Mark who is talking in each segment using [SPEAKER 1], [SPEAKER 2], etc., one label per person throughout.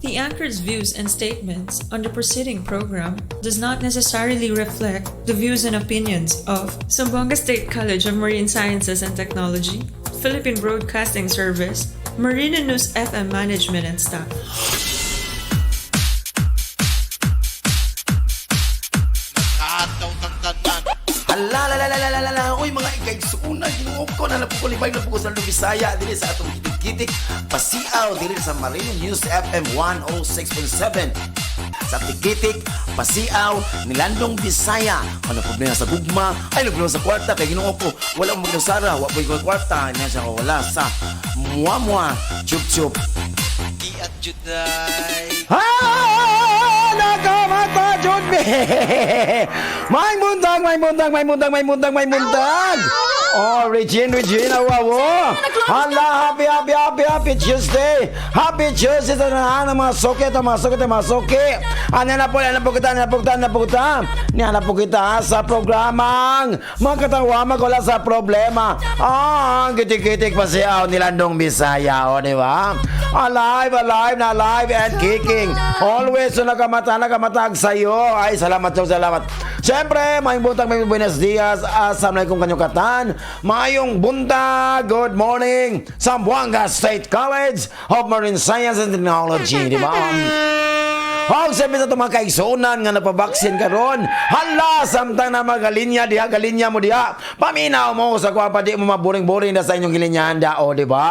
[SPEAKER 1] The anchor's views and statements on the preceding program does not necessarily reflect the views and opinions of Zamboanga State College of Marine Sciences and Technology, Philippine Broadcasting Service, Marina News FM Management and staff.
[SPEAKER 2] Uy mga igaysunan, ginuog ko na napukulibay na po sa Bisaya dili sa atong kitik-kitik pasiaw dili sa Marina News FM 106.7 sa Tikitik, pasiaw, nilandong Bisaya. Ano problema sa gugma? Ay, problema sa kwarta. Kaya ginuog ko, wala mong magdasara. Wala po yung kwarta. Niya siya wala sa muwa-muwa, chup-chup.
[SPEAKER 3] I-adjud day.
[SPEAKER 2] Ha! Nakamata, Judbe! May muntag, may muntag, may muntag, may muntag, may muntag! Oh, Regine, awawo! Hala, happy Tuesday! Happy Tuesday sa nahan ng mga soke, mga soke! Ano na po kita? Niya na po kita sa programang magkatawa, magwala sa problema. Ang kitik-kitik pa siya, nilandong Bisaya, o, di ba? Alive and kicking. Always so nakamatag sa'yo. Ay, salamat. Siyempre, may buenos dias. Assalamualaikum kanyukatan. Mayong buntag. Good morning. Zamboanga State College of Marine Science and Technology. Di ba? Sabi sa itong mga kaigsunan nga napabaksin ka ron. Hala, samtang na magalinya galinya mo diha. Paminaw mo sa kwa pa di mo maburing-buring na sa inyong gilinyahan da. O, di ba?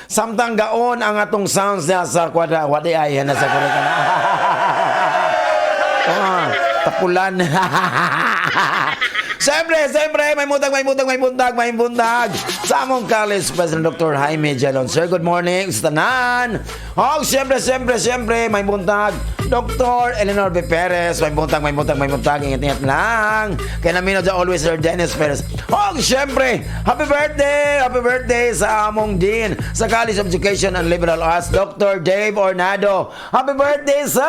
[SPEAKER 2] Samtang gaon ang atong sounds na sa kwada. Wadi ay, na sa kore ka na. Tapulan. Siyempre, may buntag. Sa among college president Dr. Jaime Jalon. Sir, good morning. Sa tanan. Siyempre, may buntag. Dr. Eleanor B. Perez. May buntag. Ingat lang. Kaya namin always Sir Dennis Perez. Siyempre, happy birthday sa among dean sa College of Education and Liberal Arts, Dr. Dave Ornado. Happy birthday, sir!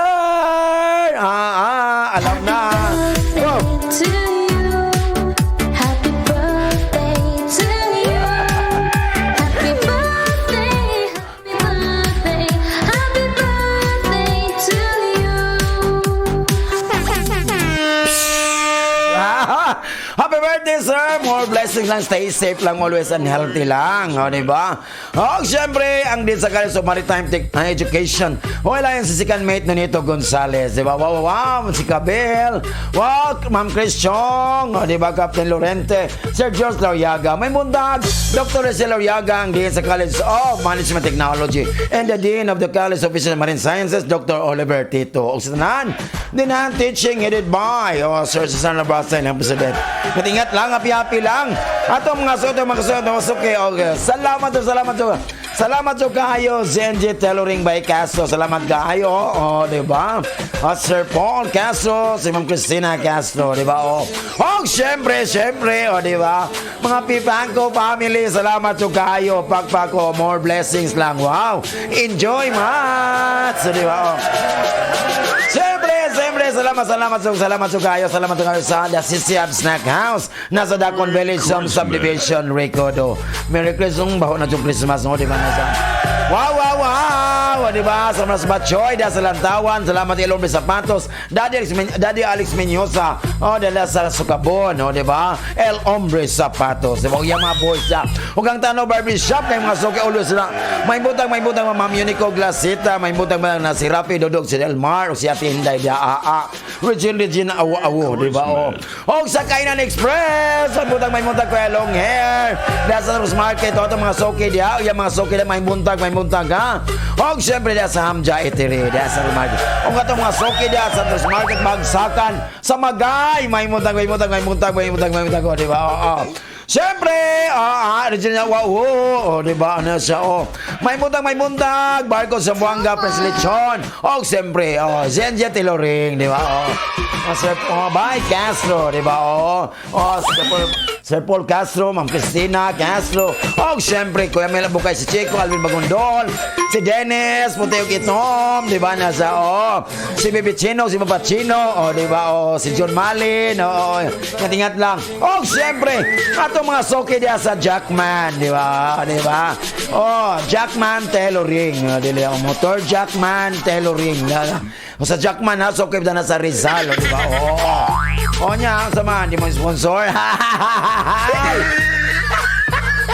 [SPEAKER 2] Alam na. Wow. Happy birthday, sir! More blessings lang. Stay safe lang. Always and healthy lang. O, diba? Siyempre, ang din sa College of Maritime Education. Wala yung si second mate na nito, Gonzales. Diba? Wow! Si Cabel. Wow! Ma'am Chris Chong. O, diba? Captain Lorente. Sir George Lauriaga. May mundag. Dr. Rizal Lauriaga, ang din sa College of Management Technology. And the Dean of the College of Physical and Marine Sciences, Dr. Oliver Tito. O, sinanan. Dinahan teaching headed by Sir Susan Labrasa, ang President. Matingat lang, happy lang. Atong mga suot, okay. Salamat to kayo, Zenji Tailoring by Castro. Salamat kayo, diba? At Sir Paul Castro, si Ma'am Christina Castro, diba? Siyempre, diba? Mga Pipangko family, salamat to kayo. Pagpako, more blessings lang. Wow! Enjoy, much! Diba? Siyempre, salamat to kayo sa The Sisiab Snack House nasa Dacon Village Subdivision, Recodo. Merry Christmas, baho na itong Christmas, no? Diba nasa? Wow! Diba? Sa Mas Batchoy, sa Lantawan, salamat ilong may sapatos, Daddy Alex Menyosa, dala sa Sukabon, diba? El Hombre Sapatos, diba? Yung mga boys na, huwag tano barbershop, kay mga soke ulo sila, may butang Ma'am Unico Glasita, may butang na si Rafi Dodog, si Elmar, o si Ate Hinday, Regina Awo, diba? Sa Kainan Express, may buntag ko long hair, sa Rose Market, ito mga soke diya, yung mga soke na may buntag, ha? Siyempre diya sa Hamja Eatery, diya sa Rose Market. Itong mga soke diya sa Rose Market, Bagsakan, sa Magay, may buntag, diba? Siyempre, Regina Awo, diba? Ano siya, may buntag, Barco Zamboanga, Preslechon, siyempre, Zenja Tailoring, diba? Sir Bay Castro, diba? Sir Paul Castro, Ma'am Christina Castro. Siyempre, Kuya Mela Bukay, si Chico, Alvin Bagondol, si Dennis, Punteo Kitom, diba? Si Bibi Chino, si Papa Chino, diba? Si John Malin, ingat lang. Siyempre, at Ato mga soke diya sa Jackman, di ba? Di ba? Oh, Jackman tailoring. Dili ang motor Jackman tailoring. O sa Jackman ha, soke na sa Rizal, di ba? Oh. O niya, ang samahan, di mo sponsor.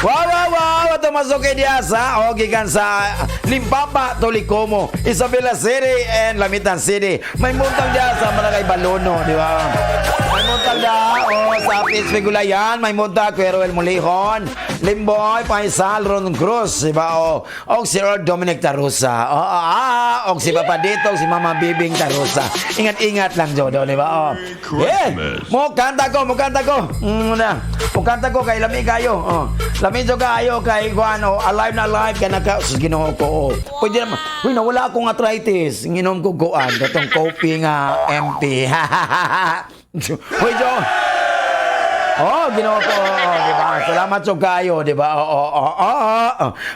[SPEAKER 2] Wow! Ito masuki diya sa gikan sa Limpapa, Tolicomo, Isabela City, and Lamitan City. May muntang diya sa Malagay Balono, di ba? May muntang diya sa Pisbigulayan, may muntang Queruel Mulihon, Limboy, Paisal, Ron Cruz, di ba? O si Earl Dominic Tarusa. O si Papa Dito, si Mama Bibing Tarusa. Ingat-ingat lang, Jodo, di ba? Mo kanta ko. Mo kanta ko kay Lami kayo. Lami kayo kay Guano, alive na alive ka na ka. Sus, Ginoo ko. Pwede naman. Uy, nawala akong arthritis. Ginom ko kuan. Datong coffee nga empty. Uy, Jo. Ginoo ko. Diba? Salamat so kayo. Diba?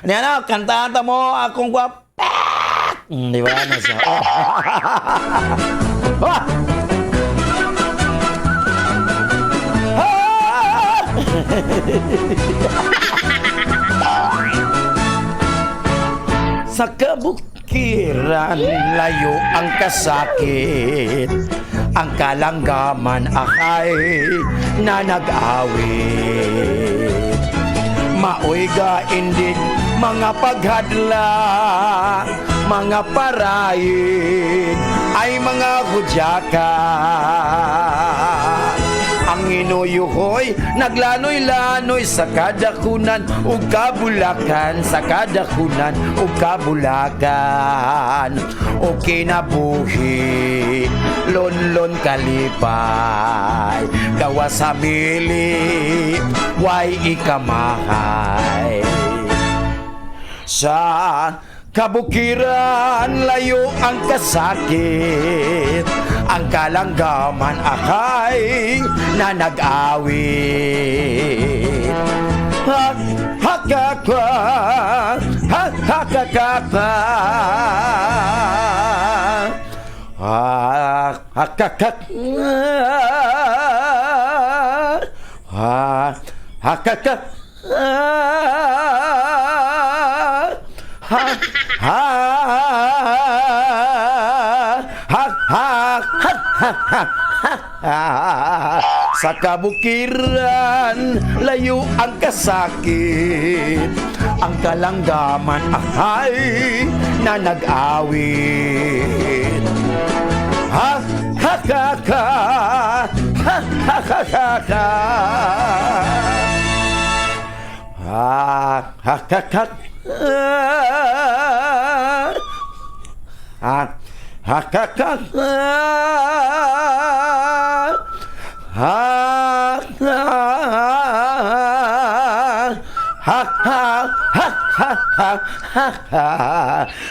[SPEAKER 2] Niya kantahan mo akong guwap. Diba? Nasa. Sa kabukiran layo ang kasakit, ang kalanggaman akay na nag-awit. Maoy gain din mga paghadla, mga parayin ay mga hudyaka. Ang inuyuhoy naglanoy-lanoy sa kadakunan ug kabulakan, sa kadakunan ug kabulakan. O kinabuhi lon-lon kalipay, gawa sa bili way ikamahay. Sa kabukiran layo ang kasakit, ang kalanggaman akay na nag-awit. Hakaka, hakakaka, hakakak, hakakak, sa kabukiran layo ang kasakit, ang kalanggaman akay na nag-awit. Hakaka, hakakaka, hakakak, hakakak,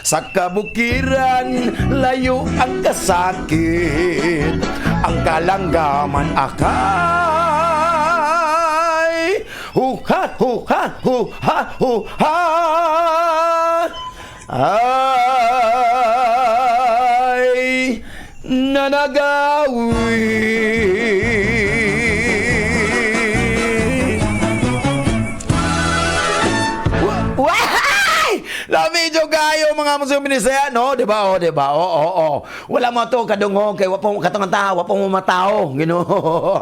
[SPEAKER 2] sa kabukiran layo ang kasakit, ang kalanggaman akay huha ay nanagawi. Lamidyo kayo mga musuminisaya, no? Diba? Diba? Wala mo to kadungog kay wapong katong tao, wapong matao, Ginoo.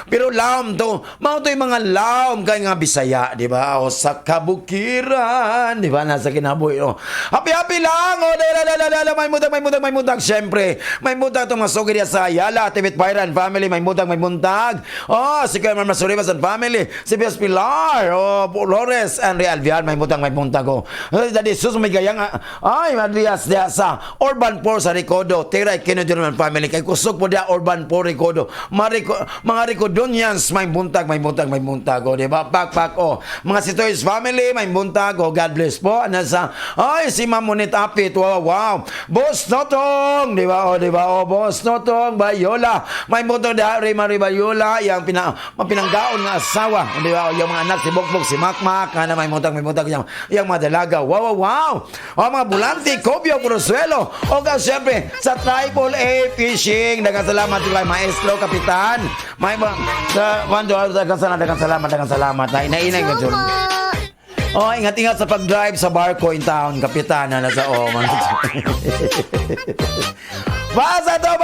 [SPEAKER 2] Pero laom to, mao to yung mga laom kay nga Bisaya, di ba? O sa kabukiran, di ba? Nasa kinabuhi, o. Happy lang, o. May muntag. Siyempre, may muntag itong masugi niya sa Ayala, Tibet Byron family, may muntag. O, si Kuya Masurimas and family, si Bias Pilar, o, Flores, and Real Vial, may muntag, o. Dadi, sus, may gayang, ay, Madrias, diya sa Urban 4 sa Ricodo, Tiray, Kinodurman family, kay kusog po diya Urban 4 Ricodo, mga Ricodonians, may buntag, o, diba? Pak, o. Mga Sitoys family, may buntag, o. God bless po. Nasa, ay, si Mamunit Apit, wow. Boss Notong, diba? O, Boss Notong, Bayola. May buntag da, Marie Bayola, yung pinanggaon ng asawa, diba? O, yung mga anak, si Bokbok, si Makmak, na may buntag, yung mga dalaga, wow. O, mga Bulanti, Cobio, Cruzuelo, o, siyempre, sa Triple A Fishing, nagasalamat sila, Maestro, Kapitan, May ba dagang salamat. Inainay ko dyan. Oh, ingat-ingat sa pag-drive sa barko in town, kapitan na nasa man. Basta to,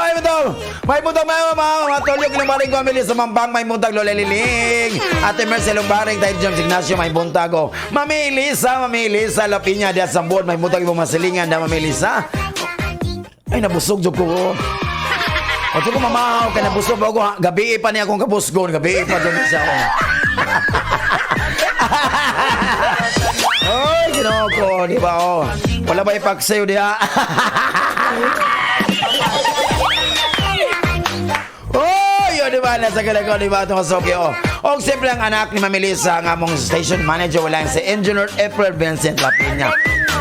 [SPEAKER 2] may mutang matulyog ng maring family sa Mampang, may mutang Lola Liling. Ate Marcelo Baring, tayo James Ignacio, may buntag o. Mami Elisa, Lapinya, diya sa buwan, may mutang ibang masilingan na Mami Elisa. Ay, nabusog dyan ko. Ito ko mamahaw, kaya nabusog ako. Gabi pa niya akong kabusgon, gabi pa dyan siya ako. Oy, ginawa ko, di ba oh? Wala ba ipaksayo diha? Oh, yun, di ba? Nasa ko, di ba? Ito masoki, oh. O, siyempre ang anak ni Mami Lisa, ang among station manager, wala yung si Engineer April Vincent Lapinya.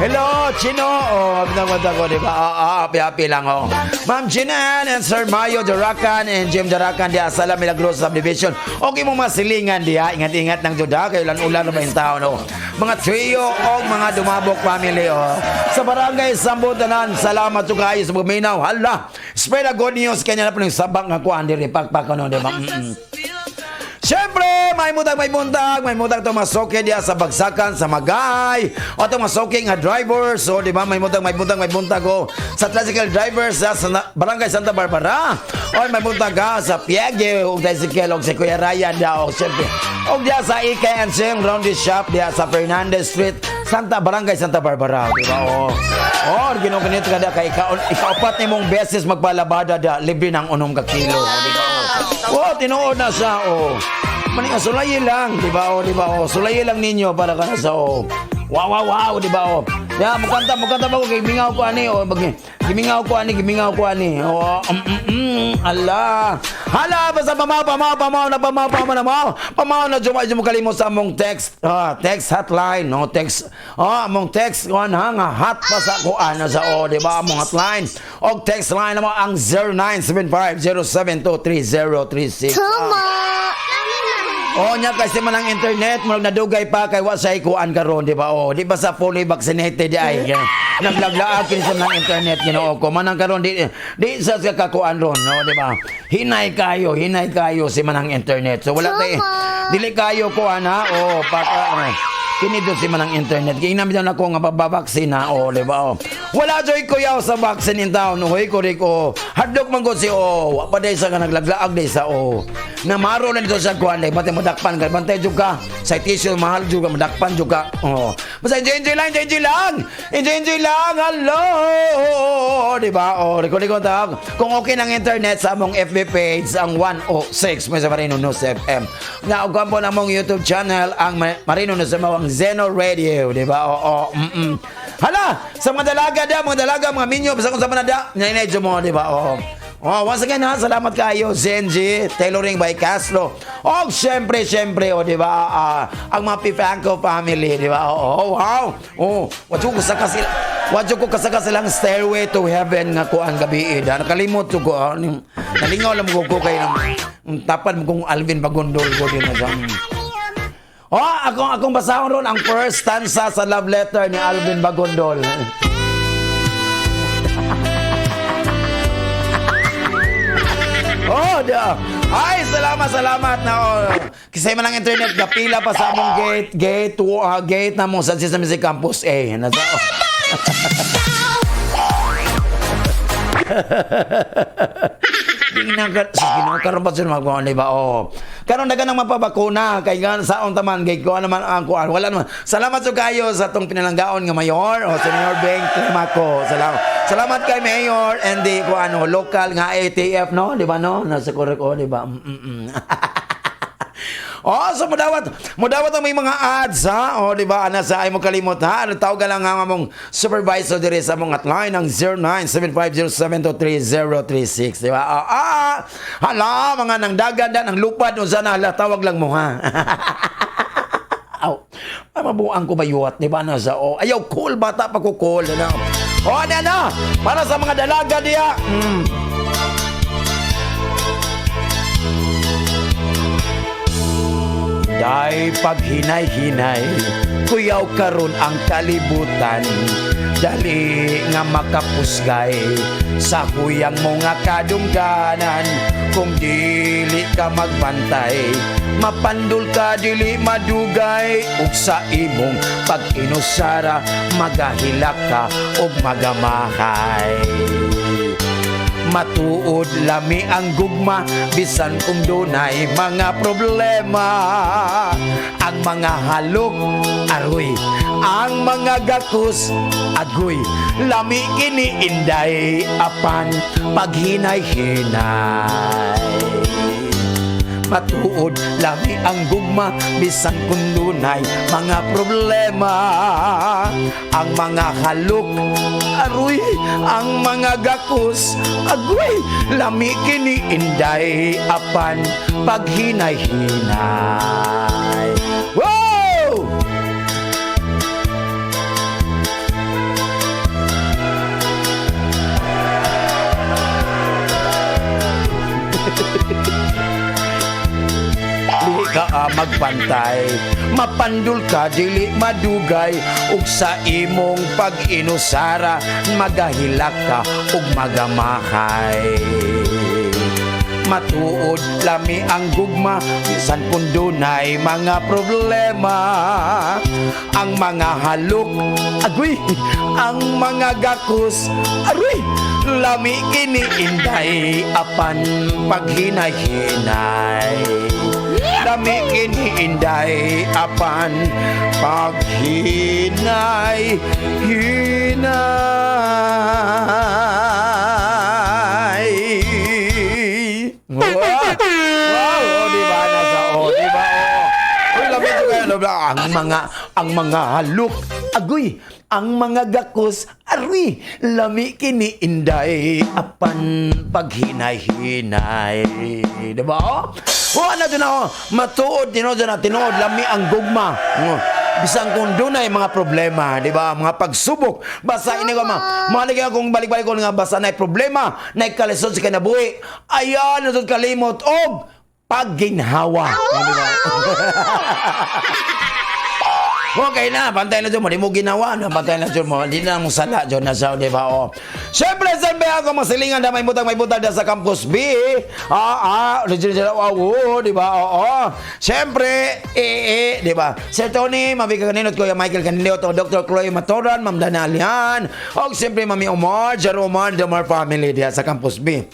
[SPEAKER 2] Hello, Chino. Oh, pinagpunta ko, di ba? Happy lang, oh. Ma'am Chinan and Sir Mayo Darakan and Jim Darakan diya sa La Milagros Subdivision. Okay mo masilingan diya. Ingat-ingat ng Juda. Kayo ulan na ba yung tao, no? Mga trio o mga dumabok family, oh. Sa barangay Sambutanan, salamat to kayo sa buminaw. Hala, spread a good news. Kanya na po yung sabak nga kuhan diri. Pakpak, ano, di ba? Siyempre, may mutang tumasoke diya sa bagsakan, sa Magay, o tumasoke nga driver, so di ba, may mutang ko sa tricycle driver sa Barangay Santa Barbara, o may mutang ka sa Piague, o tricycle, o sa Kuya Ryan diya, o siyempre, o diya sa IKNC, Roundy Shop, diya sa Fernandez Street, Barangay Santa Barbara, di ba, o ginugunit ka diya, ikaupat ni mong beses magpalabada diya, libre ng 6 kilo, di ba, tinuod na siya, maning sulayi lang, di ba? Di ba? Sulayi lang ninyo para ka sa wow, di ba? Ya, mukanta ba ko gimingaw ko ani gimingaw ko ani. Allah. Hala, basta pamaw na jumay mo kalimot sa among text. Text hotline, no text. Among text on nga hot pa sa kuan sa di ba? Among hotline. Og text line mo ang 0975072336. Nya kasi man ang internet, mo nadugay pa kay wa say kuan karon, di ba? Di ba sa fully vaccinated ay naglaglaag kini sa ng internet Ginoo ko. Manang karon di sa kakuan ron, no, di ba? Hinay kayo si manang internet. So wala tay dili kayo kuan ha. Kini do si manang internet. Ginam daw nako nga babaksin na di ba? Wala joy ko yaw sa vaccine in town. Hoy ko riko. Hadlok man ko si wa pa day sa naglaglaag day sa na maro na dito sa kuan day pati madakpan ka bantay jud ka citation mahal jud ka madakpan jud ka basta enjoy lang hello di ba riko ta kung okay ng internet sa among FB page ang 106 may sa Marino News FM nga og kampo na among YouTube channel ang Marino News FM Zeno Radio di ba hala sa mga dalaga mga minyo basta kung sa manada nainay mo di ba once again salamat kayo Zenji Tailoring by Castro. Syempre di ba ang mga Pifanco family, di ba? Wow. Wadyo ko kasaka silang Stairway to Heaven nga ko ang gabi nakalimot ko nalingaw lang ko kay tapan mo kong Alvin Bagondol ko din na akong basahon ron ang first stanza sa love letter ni Alvin Bagondol. Ay, salamat na kasi man ang internet gapila pa sa among gate na mo sa Sesame Campus A na karon pa sila magkuhan, di ba? Karon dagan nang mapabakuna kay gan saon taman gay ko naman ang kuan wala naman. Salamat so kayo sa tong pinalanggaon nga mayor o Senior Bank Climaco. Salamat kay Mayor and the kuan local nga ATF, no, di ba, no, nasa korek di ba? So mudawat ang may mga ads ha. Di ba? Ana sa ay mo kalimot ha. Tawag lang ang among supervisor diri sa among hotline ang 0975072336, di ba? Hala mga nang dagan ng lupad unsa na tawag lang mo ha. Ay mabuang ko bayuat, di ba na sa ayaw cool bata pa ko cool na. Para sa mga dalaga diya. Day paghinay-hinay, kuyaw karon ang kalibutan. Dali nga makapusgay sa kuyang mga kadungganan. Kung dili ka magbantay, mapandul ka dili madugay. Ug sa imong pag-inusara, magahilak ka ug magamahay. Matuod lami ang gugma, bisan kung dunay mga problema. Ang mga halok, aroy, ang mga gakus, agoy, lami kini inday, apan paghinay-hinay. Matuod lami ang gugma, bisan kung dunay mga problema. Ang mga halok, aroy, ang mga gakus, agoy, lami kini inday, apan paghinay-hinay. Wow! Dili ka magbantay, mapandul ka dili madugay. Ug sa imong pag-inusara, magahilak ka ug magamahay. Matuod lami ang gugma, bisan kung dunay mga problema. Ang mga halok, agoy, ang mga gakus, aroy, lami kini inday, apan paghinay-hinay. Lami kini inday, apan paghinay-hinay. Wow! Wow! Di ba? Nasa di ba? Uy, lamit ko kayo. Ang mga halok, agoy, ang mga gakus, ari, lami kini inday, apan paghinay-hinay. Di ba? Ano dyan ako? Matuod, tinood, lami ang gugma. Bisang kung doon ay mga problema, di ba? Mga pagsubok. Basta ini ko, maligay akong balik-balik ko nga basta na problema, na kalisod sa kinabuhi. Ayan, natod kalimot, og pagginhawa. Di ba? Okay na, pantay na dyan mo. Di mo ginawa na, pantay na dyan mo. Hindi na mong sala dyan na siya, di ba? Oh. Siyempre, sabi ako, masilingan na may butang na sa Campus B. Di ba? Oo. Siyempre, di ba? Sir Tony, mabigay kaninot ko, Michael Canilot, o Dr. Chloe Matoran, Ma'am Danalian, o siyempre, Mami Omar, Jeromar, Domar Family, diya sa Campus B.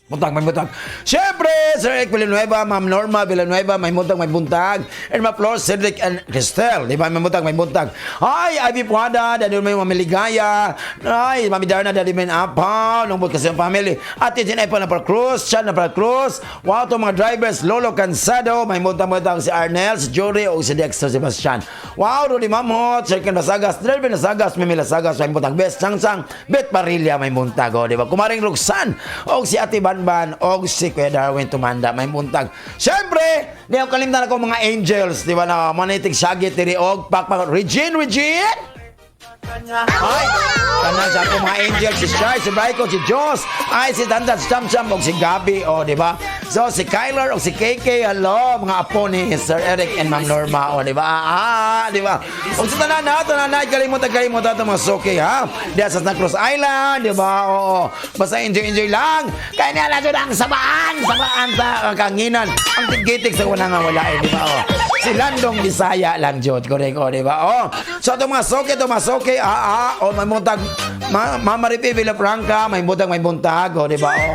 [SPEAKER 2] Buntag, may buntag. Siyempre, Sir Eric Villanueva, Ma'am Norma Villanueva, may buntag, may buntag. And Ma Flor, Cedric and Cristel. Di ba? May buntag, may buntag. Ay, Ivy Puada, dahil may Mami Ligaya. Ay, Mami Darna, dahil may Apaw. Nungbot kasi ang family. At itinay pa na para Cruz, Chad na para Cruz. Wow, itong mga drivers, Lolo Cansado. May buntag si Arnel, si Jory, o si Dexter Sebastian. Wow, Rudy Mamot, Sir Ken Lasagas, Drelvin Lasagas, Mimi Lasagas, may buntag. Best Sang, Bet Parilla, may buntag. O, di ba? Kumaring Roxanne, o si Ate Ban, o si Kuya Darwin Tumanda, may buntag. Siyempre, di ako kalimtan ako mga angels, di ba na manitig Shaggy, Tiriog, Pakpak, Regine! Ay, kanan sa ako mga angels, si Shai, si Braiko, si Jos, ay si Tantan, si Chamcham, o si Gabi, o di ba? So, si Kyler, o si KK, hello, mga apo ni Sir Eric and Ma'am Norma, o di ba? Di ba? O sa tananay, kalimutan ito mga soke, ha? Diyan sa Santa Cruz Island, di ba? Oo, basta enjoy lang. Kaya niya lang ang sabaan sa kanginan. Ang tigitik sa unang nga wala, di ba? O, si Landong Bisaya lang, Jod, correct, o, di ba? O, so, ito mga soke, o, may buntag, Mama Ripi Villafranca, may buntag, o, di ba? O,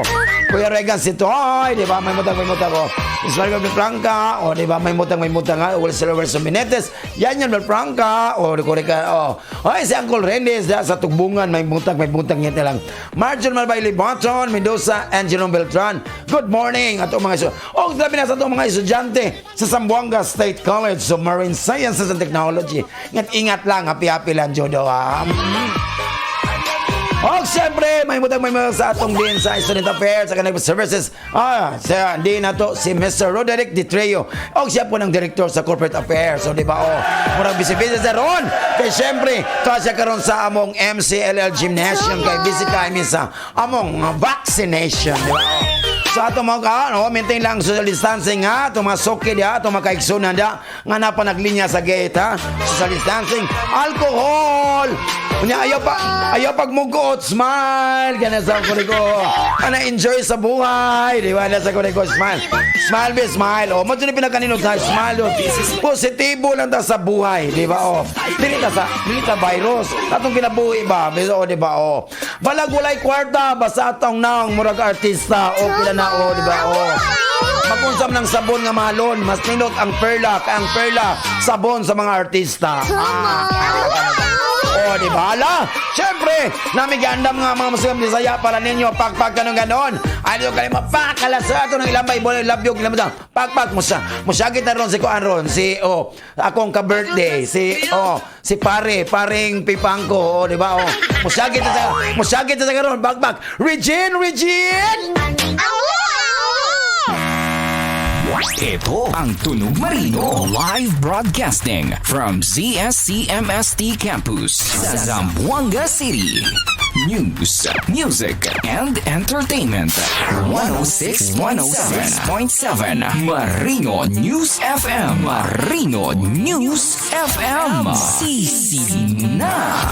[SPEAKER 2] Kuya Regan Sitoy, di ba? May buntag, o, Ismael Villafranca, o, di ba? May buntag, ha? Will Silver Suminetes, yan Villafranca, o, correct, o, ay, si Uncle Rendes, sa Tugbungan, may buntag, yan lang. Marjon Malbaili Bonton, Mendoza, and Jerome Beltran, good morning, at mga iso. O, sabi na sa itong mga estudyante sa Zamboanga State College of Marine Sciences and Technology. Ingat lang, happy lang, Jodo, ha? O, siyempre, may sa atong din sa Student Affairs sa Connect Services. Di na to si Mr. Roderick Ditreo. O, siya po ng Director sa Corporate Affairs. So, di ba, murang busy-busy sa ron. Kaya, siyempre, siya karon sa among MCLL Gymnasium. Kaya, busy kami sa among vaccination. Di ba, Sa ato mga maintain lang social distancing ha. Ito mga soki dia, ito mga kaiksunan dia. Nga na pa naglinya sa gate ha. Social distancing. Alcohol! Kunya ayaw pag mugot, smile. Kaya sa ko. Ana enjoy sa buhay. Di ba? Nasa ko smile. Smile be smile. O, mo dyan pinakaninod sa smile. Positibo lang ta sa buhay. Di ba? O, dili ta virus. Atong kinabuhi ba? O, di ba? O, balag walay kwarta. Basta atong naong murag artista. O, pila na o, di ba? O, magunsam ng sabon nga malon. Mas nindot ang perla. Ang perla, sabon sa mga artista. O, di ba? Ala, syempre, namigandam nga mga musikam di saya para ninyo. Pakpak ganun ganon. Ayaw kayo mapakala sa ato ng ilang Bible. Labyog, pakpak mo siya. Musyagit na ron si Kuan ron. Si, akong ka-birthday. Si paring Pipangko. O, di ba? O, musyagit na sa ron. Pakpak. Regine!
[SPEAKER 4] Ito ang Tunog Marino live broadcasting from ZSCMST Campus sa Zamboanga City. News, music, and entertainment. 106.7 Marino News FM. Marino News FM. Sisi na.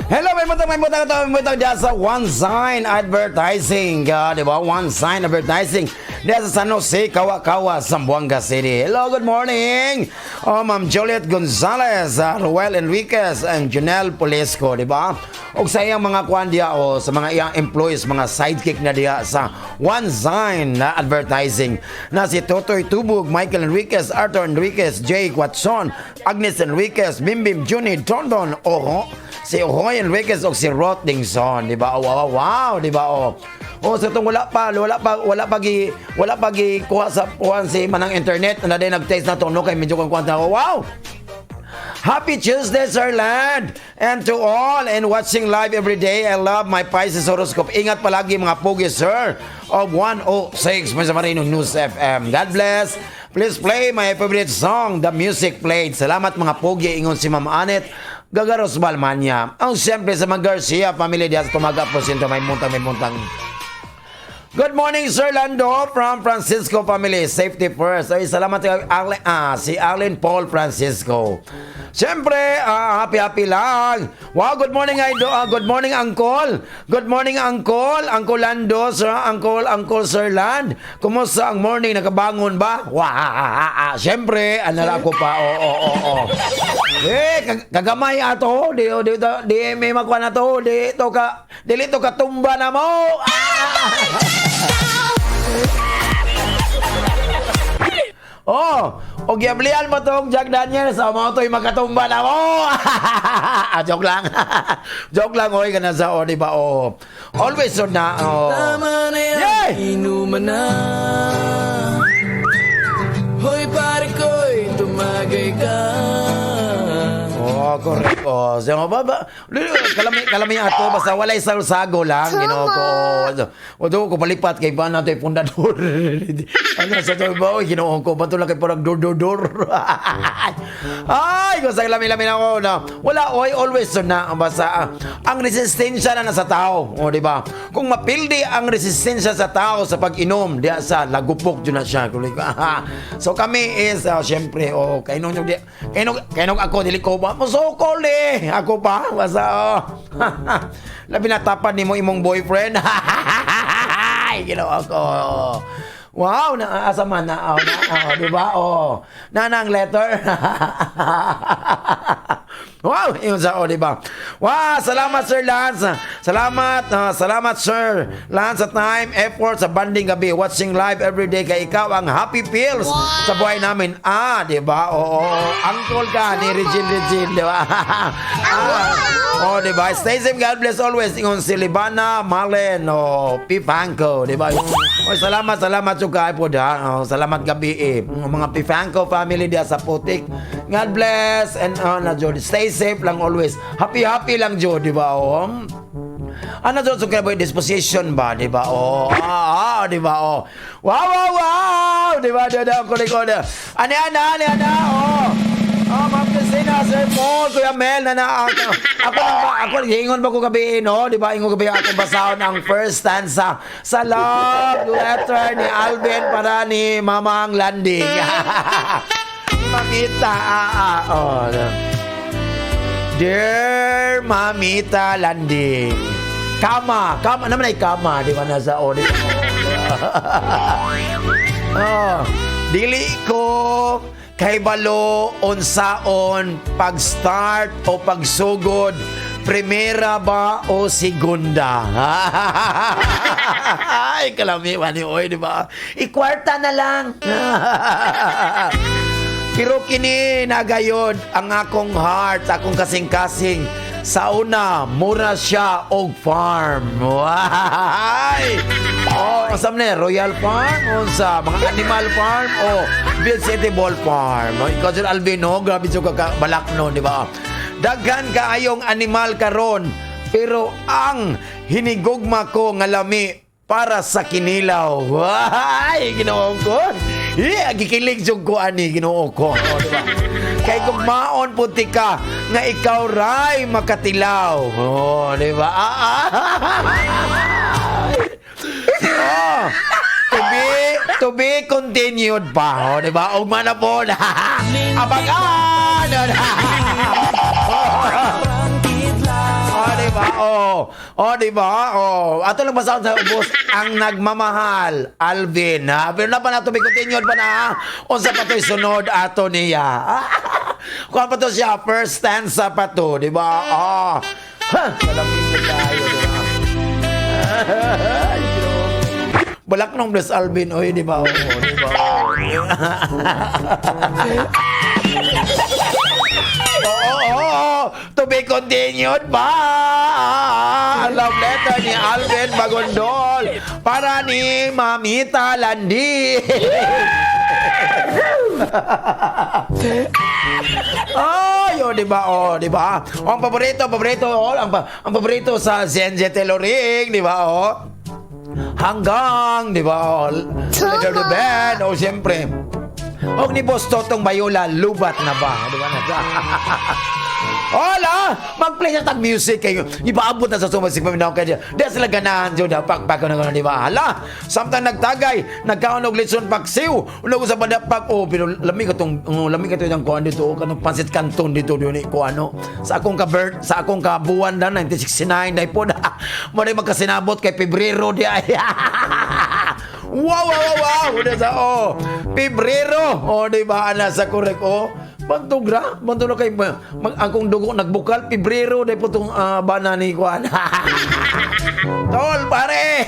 [SPEAKER 2] Hello, may butang dyan sa One Sign Advertising. Di ba? One Sign Advertising. Dyan sa San Jose, Kawa, Zamboanga City. Hello, good morning. Ma'am Juliet Gonzalez, Ruel Enriquez, and Junel Polesco. Di ba? O sa iyang mga kwan diya, sa mga iyang employees, mga sidekick na diya sa One Sign na Advertising. Na si Totoy Tubug, Michael Enriquez, Arthur Enriquez, Jake Watson, Agnes Enriquez, Bimbim Junid, Tondon, si Ohoy Enriquez o si Rot Dingson, di ba? Wow, di ba? So itong wala pa kuha sa puwan si manang internet na din nag-text na to, no, kay medyo kong kwanta ko. Wow! Happy Tuesday, Sir Land! And to all and watching live every day, I love my Pisces horoscope. Ingat palagi mga pogi, sir, of 106 Marino News FM. God bless. Please play my favorite song, The Music Played. Salamat mga pogi, ingon si Ma'am Anet Gagaros Balmanya. Ang siyempre sa mga Garcia family diya sa Tumaga po sinto may muntang. Good morning, Sir Lando from Francisco family. Safety first. Ay, salamat si Arlene Paul Francisco. Siyempre, happy lang. Wow, good morning, good morning, Uncle. Good morning, Uncle. Uncle Lando, sir. Uncle Sir Land. Kumusta ang morning? Nakabangon ba? Wow, siyempre, anala ko pa. Kagamay ato. Di may makuha na to. Dito ka tumba na mo. Og yablian mo tong Jack Daniels sa mo to'y makatumba na mo. Joke lang. Joke lang, oy, ka na sa, di ba, always on na,
[SPEAKER 5] Tama na yan, inuman na. Hoy, pare ko'y tumagay ka.
[SPEAKER 2] Correct. So, kalami ato, basta walay sago lang, ko. O ko palipat kay ba nato yung pundador. Ano sa to ba? Ginoo ko, bato lang kay parang dor. Ay, kung sa kalami ako na, wala, always na, basta, ang resistensya na nasa tao, di ba? Kung mapildi ang resistensya sa tao sa pag-inom, diya sa lagupok, dyan na siya. So, kami is, syempre, kainong ako, dili ko ba? Masokol ako pa, basta, labi na tapad ni mo imong boyfriend. Ginawa ko. Wow, naasa man na, di ba? Nanang letter. Wow, yun sa, di ba? Wow, salamat, Sir Lance. Salamat, Sir Lance, sa time, effort, sa banding gabi, watching live every day, kay ikaw ang happy pills sa buhay namin. Di ba? Uncle ka ni Regine, di ba? Di ba? Stay safe, God bless always. Ingon si Libana, Malen, Pifanko, di ba? Salamat juga po da. Salamat gabi mga Pifanko family dia sa Putik. God bless and na Jod. Stay safe lang always. Happy lang Jod, di ba? Ano Jod so kaya disposition ba, di ba? Di ba? Wow, di ba? Ana. Ma'am Christina, Sir Sir Paul, Kuya Mel, ako hingon ba ko gabi, no? Di ba, hingon gabi ako basahon ang first stanza sa love letter ni Alvin para ni Mamang Landing. Ni Mamita, Dear Mamita Landing, kama naman ay kama, di ba, nasa audit mo. Dili ko kay balo unsaon pag-start o pagsugod, primera ba o segunda? Ay, kalami man ni oy, di ba? Ikwarta na lang. Pero kini nagayod ang akong heart, akong kasing-kasing. Sa una, mura siya og farm. Why? Asam na, Royal Farm o sa mga animal farm o vegetable farm. Ikaw dyan, Albino, grabe siya balak no, di ba? Daghan kaayong animal karon, pero ang hinigugma ko nga lami para sa kinilaw. Why? Ginawa ko. Gikilig siyang ko ani, ginawa ko. Di ba? Kay gugmaon puti ka nga ikaw ray makatilaw. Di ba? To be continued pa. Di ba? Ugma na po na. Abangan! Diba? Diba? Ato lang basahon sa ubos ang nagmamahal, Alvin, ha? Pero na pa na to, may continued pa na, ha? Unsa pa to'y sunod ato niya. Kung pa to siya, first stanza pa to, diba? Malamig na tayo, diba? Balak nung bless Alvin, oy, diba? Diba? To be continued ba? Ang love letter ni Alvin Bagondol para ni Mamita Landi. Di ba? Ang paborito, ang paborito sa Zenje Teloring, di ba? Hanggang, di ba? Letter the band, siyempre. Ni Boss Totong Bayola, lubat na ba? Di ba? Hola! Mag-play na tag music kayo. Ipaabot na sa sumasig paminaw kayo. Dahil sila ganahan dyan. Pagpag na di ba? Hala! Samtang nagtagay, nagkaon og litson paksiw. Ulo ko sa badapag. Pero lamig ka itong kuhan dito. Kanong pansit kanton dito. Sa akong kabuwan na 1969. Dahil po na. Maray magkasinabot kay Pebrero di ay. Wow! Pebrero! Di ba? Nasa korek, Bantugra, bantu na kay akong dugo nagbukal Pebrero dahil po itong bana ni Juan. Tol, pare!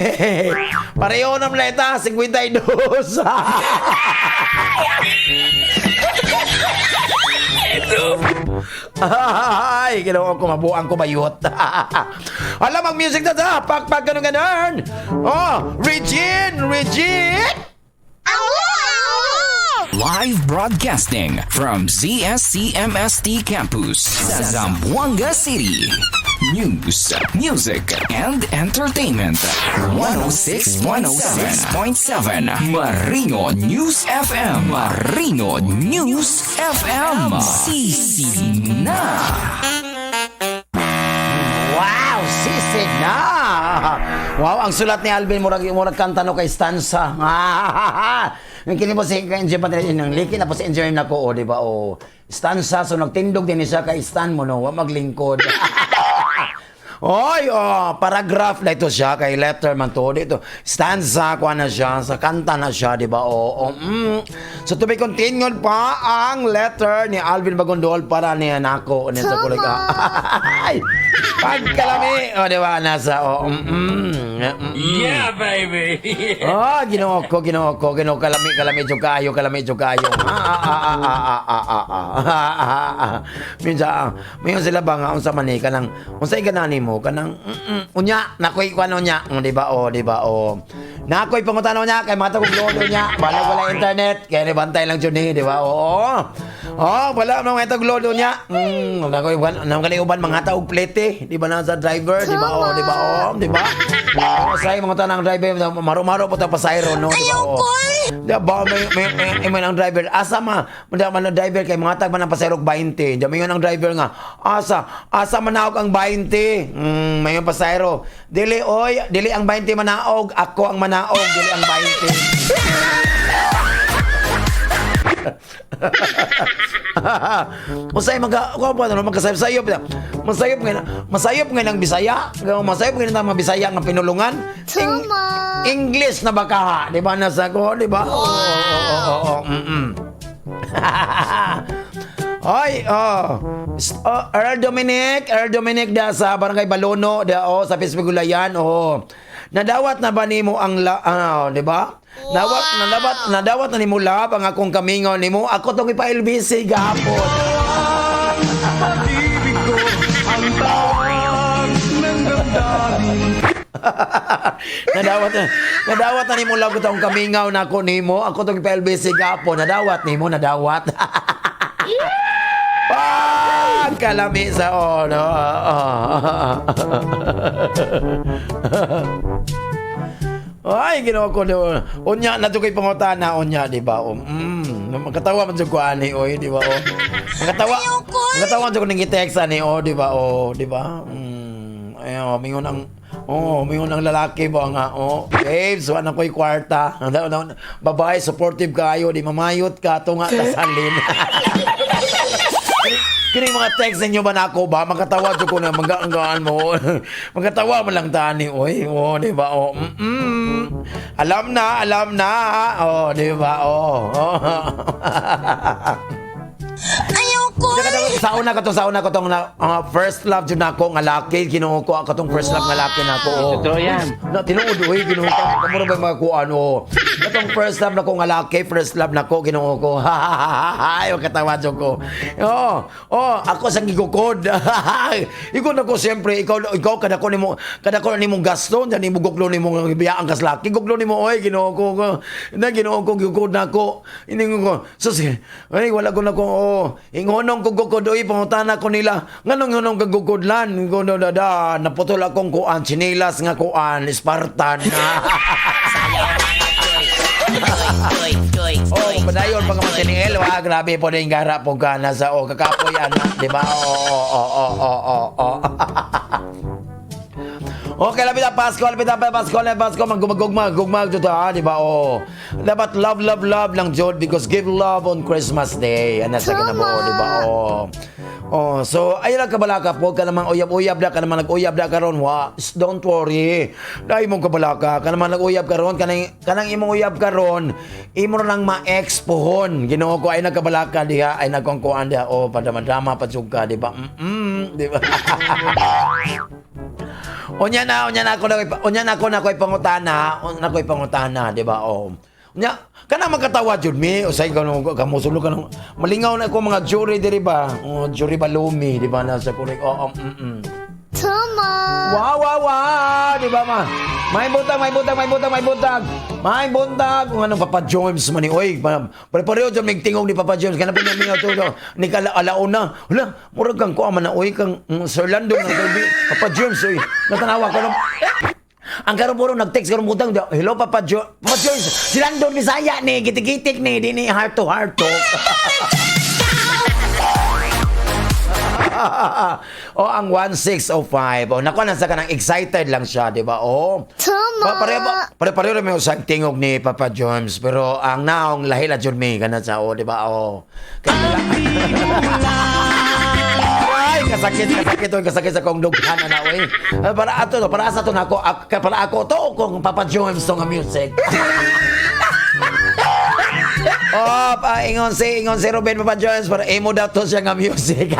[SPEAKER 2] Pareho ng leta, 52. Ay, ginawa ko, mabuang ko bayot. Alam, ang music na sa pagpag ganun. Regine!
[SPEAKER 4] Live broadcasting from ZSCMST Campus sa Zamboanga City. News, music, and entertainment. 106.7 Marino News FM. Marino News FM. Sisi na.
[SPEAKER 2] Wow, sisig na! Wow, ang sulat ni Alvin, murag kanta no kay stanza. Kini po si Enjoy pa rin ng liki na po si Enjoy na ko, di ba? Stanza, so nagtindog din siya kay stan mo, no? Maglingkod. Paragraph na ito siya kay letter man to dito. Stanza ko na siya, sa kanta na siya, di ba? So to be continued pa ang letter ni Alvin Bagondol para ni Nako ni sa kolega. Pagkalami, di ba? Nasa
[SPEAKER 5] Yeah, baby!
[SPEAKER 2] Ginawa ko, kalami jo kayo. Minsan sila ba nga, unsa man ka nang, unsay ganani mo? nimo kanang unya nakoy kuno nya, di ba o, di ba o. Nakoy pangutana niya kay mata kog lodo niya, bala wala internet, kay ni bantay lang jud ni, di ba o. Oh, wala mo nga lodo niya. Nakoy nang kali uban mga taog plete, di ba na sa driver, di ba o, di ba o, di ba? Say mga tanang driver maro-maro po ta pasayro no, di ba o. Di ba may ang driver asa man ang driver kay mga tag man ang pasayro 20. Di may ang driver nga asa manaog ang 20. May pasayro. Dili ang 20 manaog, ako ang manaog, dili ang 20. Masayop magkasayop-sayop. Masayop nga ng Bisaya. Masayop nga ng mga Bisaya nga pinulungan. English na baka ha. Di ba nasa ko? Di ba? Oo. Ay, Earl Dominic da sa Barangay Balono, sa Pispigulayan, nadawat na ba nimo ang di ba? Nadawat na nimo lab ang akong kamingaw nimo. Ako tong ipa-LBC gapon.
[SPEAKER 5] Pag-ibig ko ang tawag ng damdamin.
[SPEAKER 2] nadawat na nimo lab tong kamingaw na ako nimo. Ako tong ipa-LBC gapon. Nadawat. Kalami sa ono. Ay, ginawa ko doon. Unya, natukay pangutana, unya, di ba? Makatawa man sa kuani, oy, di ba? Makatawa man sa kuning i-text, ani, di ba? Di ba? Ayaw, mingon ang lalaki ba nga, babes, wala ko'y kwarta. Babae, supportive kayo, di mamayot ka, tunga, tasalin. Kini mga text ninyo ba na ako ba? Magkatawa dyan ko na magkaanggaan mo. Magkatawa mo lang tani, oy. Di ba? Alam na. Di ba?
[SPEAKER 6] Ayoko.
[SPEAKER 2] Sauna ko tong first love jud nako nga laki, Ginoo ko tong first love nga laki nako.
[SPEAKER 7] Totoo yan.
[SPEAKER 2] Na tinuod Ginoo ko kamuro ba mga kuan Katong first love nako nga laki, first love nako Ginoo ko. Ay katawa jud ko. Ako sa gigukod. Ikaw nako siyempre ikaw kada ko nimo gasto, dan nimo guglo nimo biyaan kas laki. Guglo nimo oy Ginoo ko. Na Ginoo ko gigukod nako. Iningon ko. Sus, ay wala ko nako ingonong kugukodoy pangutana ko nila nganong ngonong kagugudlan ngono dada naputol akong kuan chinilas nga kuan Spartan. Padayon pag matiniel grabe po din gara po kana sa kakapoy di ba? Okay, lapit na Pasko, maggumag dito di ba? Dapat love lang Jod because give love on Christmas Day. Ano sa ginabo, di ba? So ayun lang kabalaka po, ka naman uyab-uyab na, ka naman nag-uyab na karon, don't worry. Dahil mong kabalaka, ka naman nag-uyab karon, kanang imong uyab karon, imo nang ma-expohon. Ginoo ko ay nagkabalaka diha, ay nagkongkuan diha, padama-dama pa ka, di ba? Di ba? Unya na ako na ko'y pangutana, di ba? Unya, kana magkatawa jud mi, usay kamusulo ka nang malingaw na ko mga jury diri ba? Jury balumi, di ba na sa kurik?
[SPEAKER 6] Tama.
[SPEAKER 2] Wow, di ba ma? May buntag. Kung anong Papa James man ni, oy, pareho dyan may tingog ni Papa James. Kana pinamiyaw to, ni alauna. Wala, murag kang kuha man na, oy, kang Sir Lando, Papa James, oy. Natanawa ko lang. Ang karong nag-text karong butang, hello Papa James, si Lando Bisaya ni, gitik-gitik ni, di ni heart to heart talk. Ang 1605. Nakuha na sa kanang excited lang siya, di ba?
[SPEAKER 6] Tama.
[SPEAKER 2] Pareho may usang tingog ni Papa James, pero ang naong lahila jud mi kana sa di ba? Ay, kasakit sa kong dughan na oy. Para sa to nako, para ako to kung Papa James tong music. Ingon si Ruben Papa Jones para emo daw to siya nga music.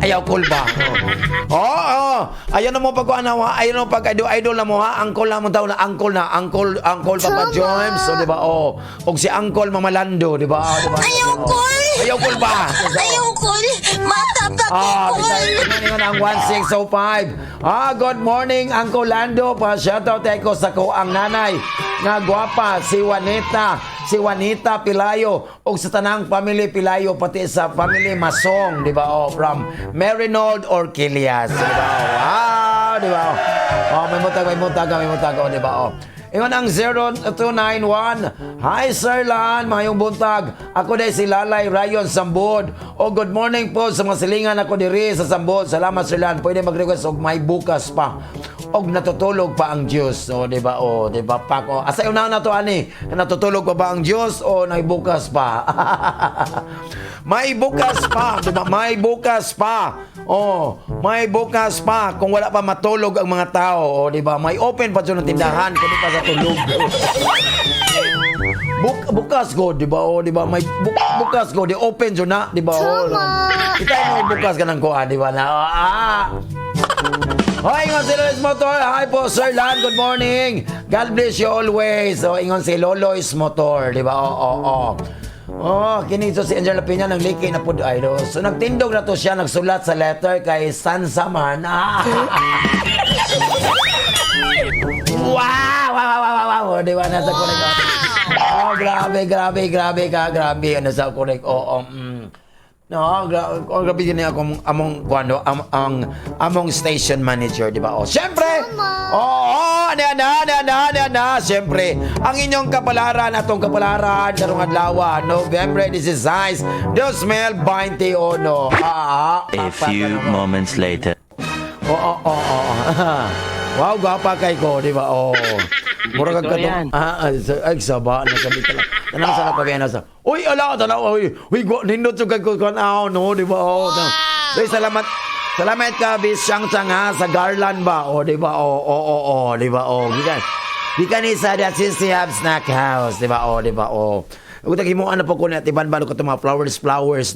[SPEAKER 2] Ayaw cool ba? Ayaw na mo ayaw na pag idol na mo ha. Uncle na mo tao na uncle Papa Jones, so di ba? Og si Uncle Mama Lando, di ba? Ayaw cool ba?
[SPEAKER 6] Mata pa ko.
[SPEAKER 2] ang 1605. Good morning, Uncle Lando. Pa-shoutout ko sa ko ang nanay nga gwapa, si Juanita Pilayo, o sa tanang family Pilayo, pati sa family Masong, di ba? From Merinold Orquillas, di ba? Wow, di ba? May mutag, di ba? Ingon ang 0291. Hi, Sir Lan. Mayong buntag. Ako day si Lalay Rayon Sambod. Good morning po sa mga silingan ako diri sa Sambod. Salamat, Sir Lan. Pwede mag-request og may bukas pa. Natutulog pa ang Diyos. Di ba? Di ba, Pak? Asa yung na to, ani? Natutulog pa ba ang Diyos o naibukas pa? May bukas pa. Di ba? May bukas pa. May bukas pa. Kung wala pa matulog ang mga tao. Di ba? May open pa dyan ng tindahan. Kung di pa sa tulog. Bukas ko, di ba? Di ba? May bukas ko. Di open dyan na. Di ba? Kita yung bukas ka ng kuha. Di ba? Hoy, ingon si Lois Motor. Hi po, Sir Lan. Good morning. God bless you always. Ingon si Lolois Motor. Di ba? Kinito si Angela Pina ng liki na po. So, nagtindog na to siya. Nagsulat sa letter kay Sansaman. Wow. Di ba? Nasa correct. Grabe ka. Nasa correct. Grabe din among station manager, di ba? Siyempre! Siyempre, ang inyong kapalaran, karong adlaw, November 16, 2021.
[SPEAKER 7] A few moments later.
[SPEAKER 2] Wow, gwapa kay ko, di ba? Mura kag katong ay saba na sabi ka lang. Tanang sa kabiyan sa. Uy, ala tanaw. Uy, nindot sa kag kan no, di ba? Dai salamat. Salamat ka bis siyang tanga sa Garland ba? Di ba? Di ba? Gikan ni sa that since have snack house, di ba? Di ba? Ug tagi mo ana po ko na tiban balo ka to mga flowers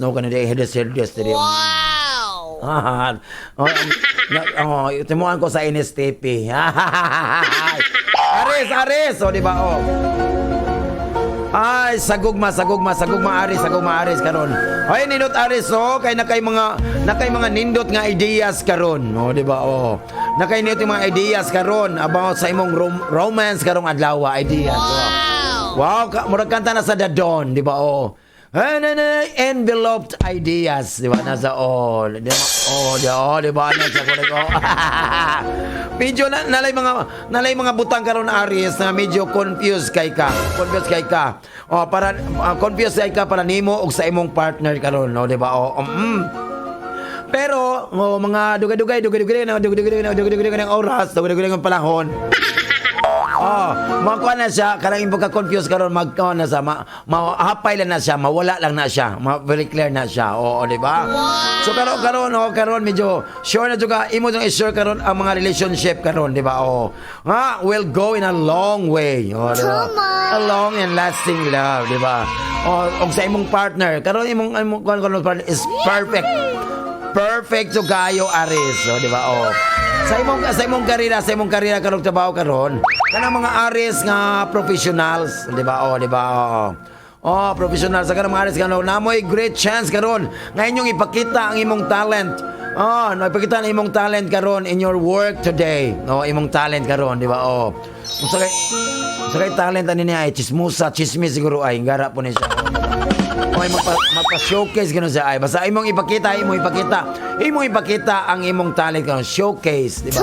[SPEAKER 2] no kanang hedes diri. Wow. Timuan ko sa NSTP. Aris, di ba? Ay, sagugma Aris karon. Ay, nindot Aris, kay nakay mga nindot nga ideas karon, di ba? Nakay nindot yung mga ideas karon about sa imong romance karong adlaw, ideas. Wow, murag kanta na sa Dadon, di ba? Enveloped ideas, di ba? Nasa di ba? Nasa correct. Medyo nalay mga butang karon Aries na medyo confused kay ka. Para confused kay ka para nimo ug sa imong partner karon, no, di ba? Pero mga dugay ng oras, dugay ng panahon. Makuha na siya, karang impo ka confused karon magkuha na siya, mahapay lang na siya, mawala lang na siya, very clear na siya. Di ba? So karon medyo sure na juga imo jung sure karon ang mga relationship karon, di ba? Will go in a long way. Di ba? A long and lasting love, di ba? Og sa imong partner, karon imong partner is perfect. Perfect to kayo Aris, di ba? Sa imong karera karong trabaho karon, kanang mga Aris nga professionals, di ba? Di ba? Professional sa kanang mga Aris karon, namoy great chance karon nga inyong ipakita ang imong talent. Ipakita ang imong talent karon in your work today. Imong talent karon, di ba? Sa kay talent ani niya ay chismis siguro ay ngara po ni siya. Mapa-showcase gano siya ay basta imong ipakita ang imong talent karon, showcase, di ba?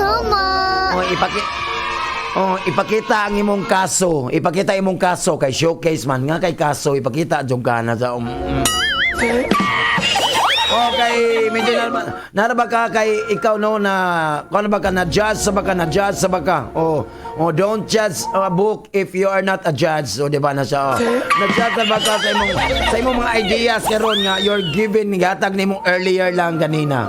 [SPEAKER 2] Ipakita ang imong kaso. Ipakita imong kaso kay showcase man nga kay kaso ipakita jung kana sa Okay, medyo naraba ka kay ikaw no na kung ba ka na-judge sa baka. Don't judge a book if you are not a judge. Di ba na siya? Na-judge sa baka sa imong mga ideas karon nga you're given gatag nimo earlier lang ganina.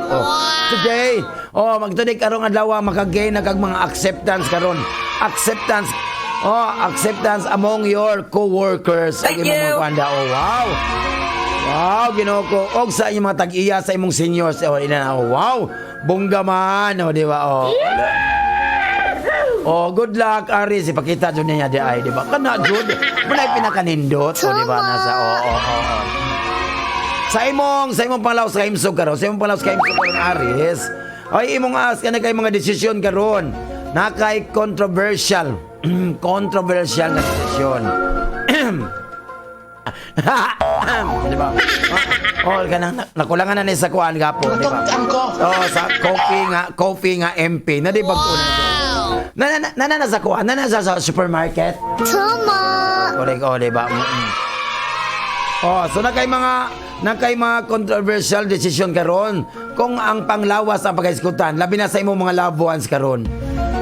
[SPEAKER 2] Today, magtudig karong adlaw makagain na kag mga acceptance karon. Acceptance among your co-workers. Thank you. Wow. Wow, Ginoo ko. Og sa inyong mga tag-iya sa imong seniors. Wow, bongga man. Di ba? Good luck, Aris. Ipakita dyan niya di ay, di ba? Kana, Jud. Manay pinakanindot. Di ba? Nasa, Sa imong panglaw sa imsog karon, Aris. Ay imong ask ka na kay mga desisyon karon. Na kay controversial. Controversial na desisyon. Di ba? Kanang nakulangan na ni sa kuan gapo, di ba? Sa coffee nga MP na di ba ko na sa kuan, na sa supermarket.
[SPEAKER 6] Tama.
[SPEAKER 2] Correct, di ba? So na kay mga controversial decision karon kung ang panglawas ang pagkaiskutan labi na sa imong mga loved ones karon.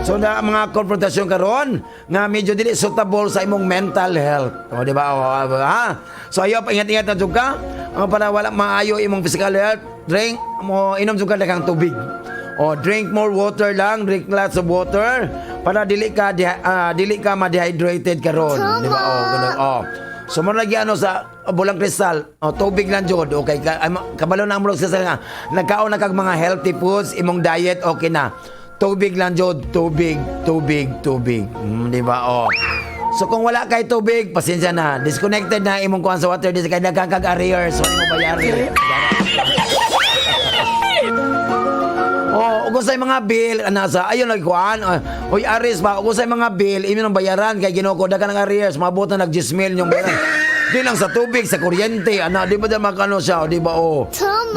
[SPEAKER 2] So na mga konfrontasyon karon nga medyo dili suitable sa imong mental health. O di ba? Ha? So ayo ingat-ingat na jud ka. Para wala maayo imong physical health, drink mo inom jud ka daghang tubig. O drink more water lang, drink lots of water para dili ka ma-dehydrated karon, di ba? So mo lagi sa bulang kristal, tubig lang jud. Okay, kabalo na mo sa nga nagkaon na kag mga healthy foods, imong diet okay na. Tubig lang jud, tubig. Di ba? So kung wala kay tubig, pasensya na. Disconnected na imong kuan sa water, di kay daghang kag arrears, so mo bayari. Kung sa mga bill nasa ayon nagkuan oy aris ba kung sa mga bill imo nang bayaran kay Ginoo dagan ang arrears maabot na nag-10,000 yung bayaran di lang sa tubig sa kuryente di ba makano siya di ba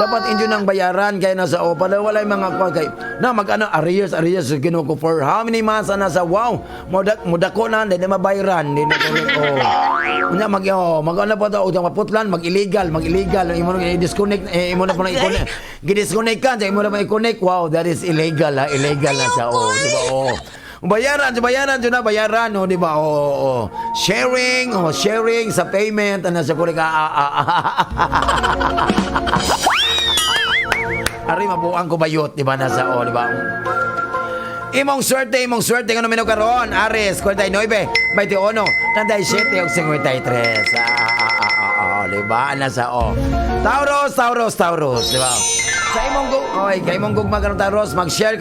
[SPEAKER 2] dapat inyo nang bayaran kay nasa para wala yung mga kuan kay na magano arrears Ginoo ko for how many months nasa wow mudako na di na mabayaran di na unya magano pa daw maputlan mag-illegal imo nang i-disconnect imo na pa i-disconnect ka imo na pa i-connect wow that is illegal na siya di ba bayaran di ba sharing sa payment sa kurig ari mabuang ko bayot di ba nasa di ba imong swerte ngano meno karon Ares 49 21 37 ug 53 di ba nasa Taurus di ba sa imong gugma karon Taurus, mag-share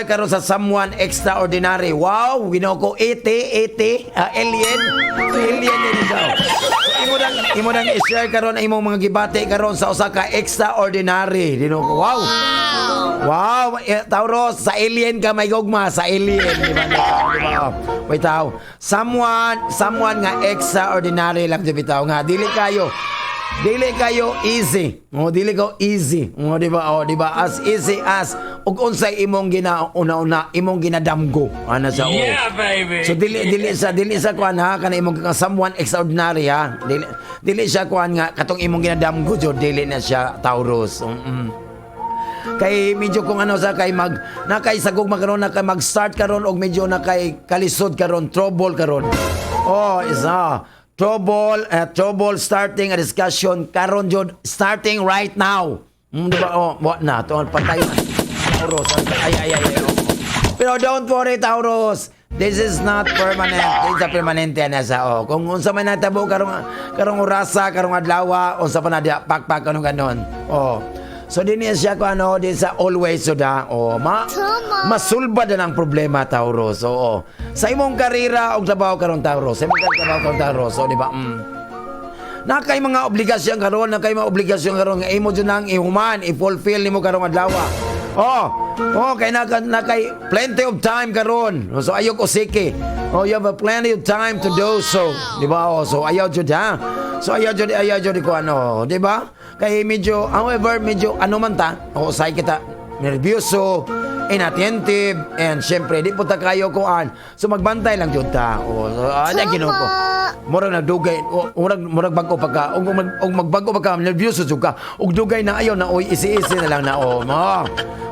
[SPEAKER 2] karon sa someone extraordinary. Wow, Ginoo ko 80 alien din daw. Imo nang i-share karon ang imong mga gibati karon sa usa ka extraordinary. Ginoo ko. Wow, Taurus, sa alien ka may gugma, sa alien, di ba? Wait taw. Someone nga extraordinary lang bitaw nga dili kayo easy. Dili ko easy. Di ba? As easy as ug unsay imong imong ginadamgo. Ana sa
[SPEAKER 5] Yeah, baby.
[SPEAKER 2] So dili sa kuan ha kana imong someone extraordinary ha. Dili siya kuan nga katong imong ginadamgo jud dili na siya Taurus. Kay medyo kung sa kay nakay sagog karon na kay mag-start karon og medyo na kay kalisod karon, trouble karon. Isa trouble starting a discussion karon jud starting right now. Di ba? What na? Patay Taurus. Ay. Pero don't worry Taurus. This is not permanent. This is a permanente na sa Kung unsa man natabo karong orasa, karong adlaw, unsa pa na dia pakpak kanong ganon. So din siya ko din sa always so da. Masulbad na ang problema Taurus. Sa imong karera og trabaho karon Taurus. Di ba? Na kay mga obligasyon karon, nga imo jud nang ihuman, i-fulfill nimo karong adlaw. Kay nakay plenty of time karon. So ayo ko siki. You have plenty of time to do so. Di ba? So ayaw jud ha. So ayaw jud ko di ba? Kay medyo man ta, say kita nervyoso, inattentive, and syempre di po ta kayo kuan. So magbantay lang jud ta. Ginoo ko. Murag nagdugay, murag bago pagka, og magbago pagka nervyoso jud ka. Og dugay na ayaw na isi-isi na lang na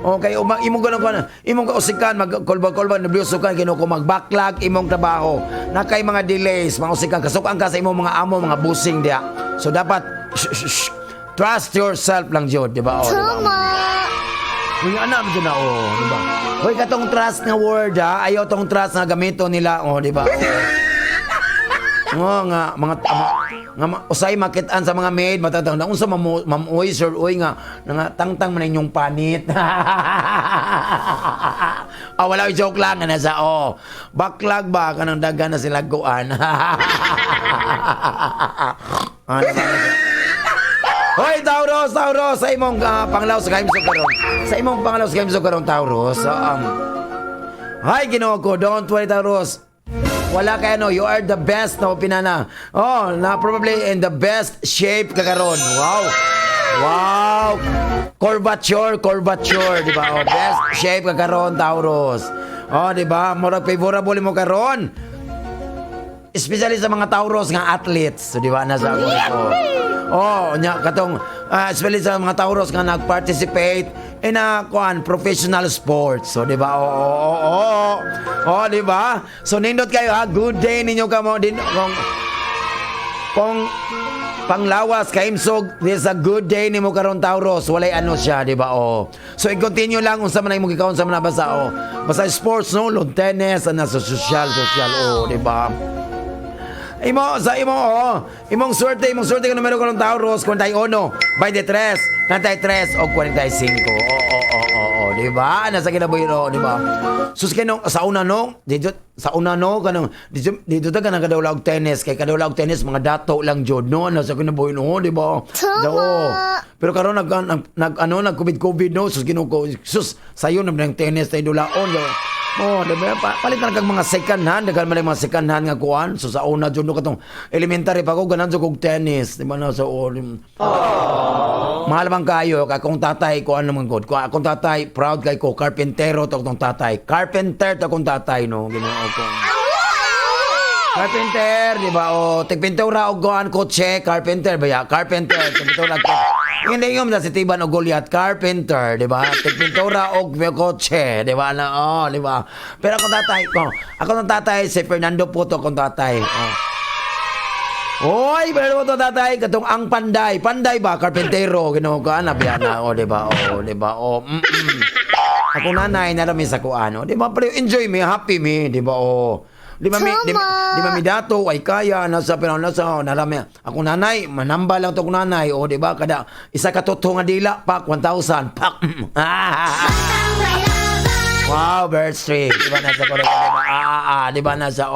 [SPEAKER 2] Okay, imong ganun ko na. Imong kausikan magkolba nervyoso ka Ginoo ko mag-backlog imong trabaho. Na kay mga delays, mga usikan kasukan ka sa imong mga amo, mga busing dia. So dapat trust yourself lang jud, di ba? Yung anak mo na di ba? Hoy katong trust nga word ayaw tong trust nga gamito nila, di ba? Nga mga usay makitaan sa mga maid matatang na unsa mamuoy sir oy nga tangtang man inyong panit. Wala joke lang na sa backlog ba kanang daga na sila guan. Hoy, Taurus, sa imong panglaw sa kahimsog karon. Sa imong panglaw sa kahimsog karon, Taurus. Hi, Ginoo ko, don't worry, Taurus. Wala kay ano, you are the best na pinana. Na probably in the best shape ka karon. Wow. Curvature, di ba? Best shape ka karon, Taurus. Di ba? Murag favorable mo karon. Especially sa mga Taurus nga athletes, di ba? Nasa ko. Nya katong especially sa mga Taurus nga nag-participate in professional sports. So, di ba? Di ba? So, nindot kayo ha. Good day ninyo kamo din kung panglawas kaimsog, this a good day nimo karon, Taurus. Walay ano siya, di ba? So, i-continue lang unsa man ay mo gikaon sa man basa. Basta sports, no? Lawn tennis, sa social, di ba? Imong swerte ka numero ko ng Taurus, 41, 23, 93, o 45. Di ba? Nasa kinabuhi, di ba? Sus sa una kanang dito ta kanang kadawlag tennis, kay kadawlag tennis mga dato lang jud, no? Nasa kinabuhi, di ba? Pero karon nag-COVID, no? Sus sayo na ng tennis tay dulaon, di ba? Di ba? Palit na kag mga second hand, dagan man mga second hand nga kuan. So sa una jud no katong elementary pa ko ganan jud kog tennis, di ba na mahal man kayo kay kung tatay ko ano man god. Kung tatay proud kay ko, carpentero to kung tatay. Carpenter to kung tatay, no. Ginoo ko. Carpenter, di ba? Tigpintura og kuan kotse, carpenter ba ya? Carpenter, tigpintura ko. Hindi yung si Tiban o Goliath, carpenter, di ba? Tigpintura og kotse, di ba? Di ba? Pero akong tatay, si Fernando Puto akong tatay. Oy, pero ito tatay, katong ang panday ba? Carpentero, ginoo ko, biyana, di ba? Di ba? Ako nanay, narami sa kuano, di ba? Pero enjoy me, happy me, di ba? Di ba mi dato ay kaya nasa pero nasa narami ako nanay manamba lang to ko nanay di ba kada isa ka tuto nga dila pak 1,000 pak. Wow, birthday di ba nasa ko di ba nasa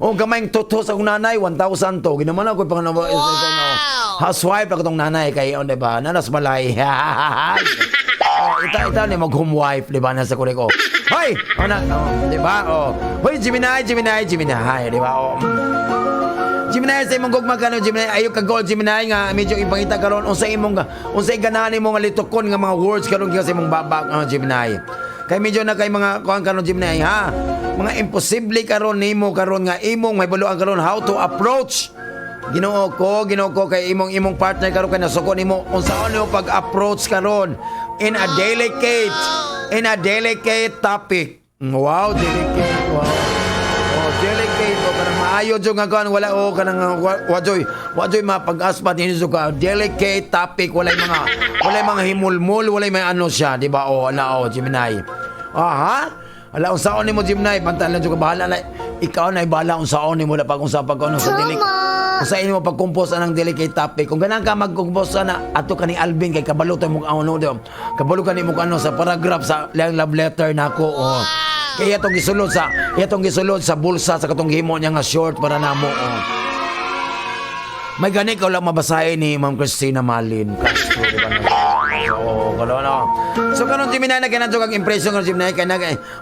[SPEAKER 2] gamayng tuto sa nanay 1,000 to ginaman ako pang housewife ako tong nanay kay di ba nanas balay. Ita ni mag home wife, di ba? Nasa kore ko. Hoy! Di ba? Hoy, Gemini, di ba? Gemini, sa imong gugma ka, Gemini, ayaw ka gold, Gemini, nga, medyo ipangita karon unsay ganahan mo nga litukon nga mga words karon kasi imong babak, Gemini. Kay medyo na kay mga kuan karon, Gemini, ha? Mga imposible karon nimo karon nga imong may baluan karon how to approach. Ginoo ko kay imong partner karon kay nasukon nimo unsaon mo pag-approach karon in a delicate topic. Wow, delicate. Wow. Delicate kanang maayo jud nga kan wala kanang wajoy mapag-aspat dinhi ka delicate topic walay mga himulmul, walay may ano siya, di ba? Gemini. Ala unsaon nimo Gemini, pantalan jud ka bahala na ikaw na ibala unsaon nimo na pag-usap ano sa delicate. Sa inyo pag-compose anang delicate topic. Kung ganang ka mag-compose na ato kani Alvin kay kabalo tayo mo kabalo kani mo sa paragraph sa love letter nako. Kaya itong gisulod sa bulsa sa katong himo niya nga short para namo. May gani ka lang mabasahin ni Ma'am Christina Malin Castro, di ba? So karon Gemini na kanadto kag impression ng Gemini kay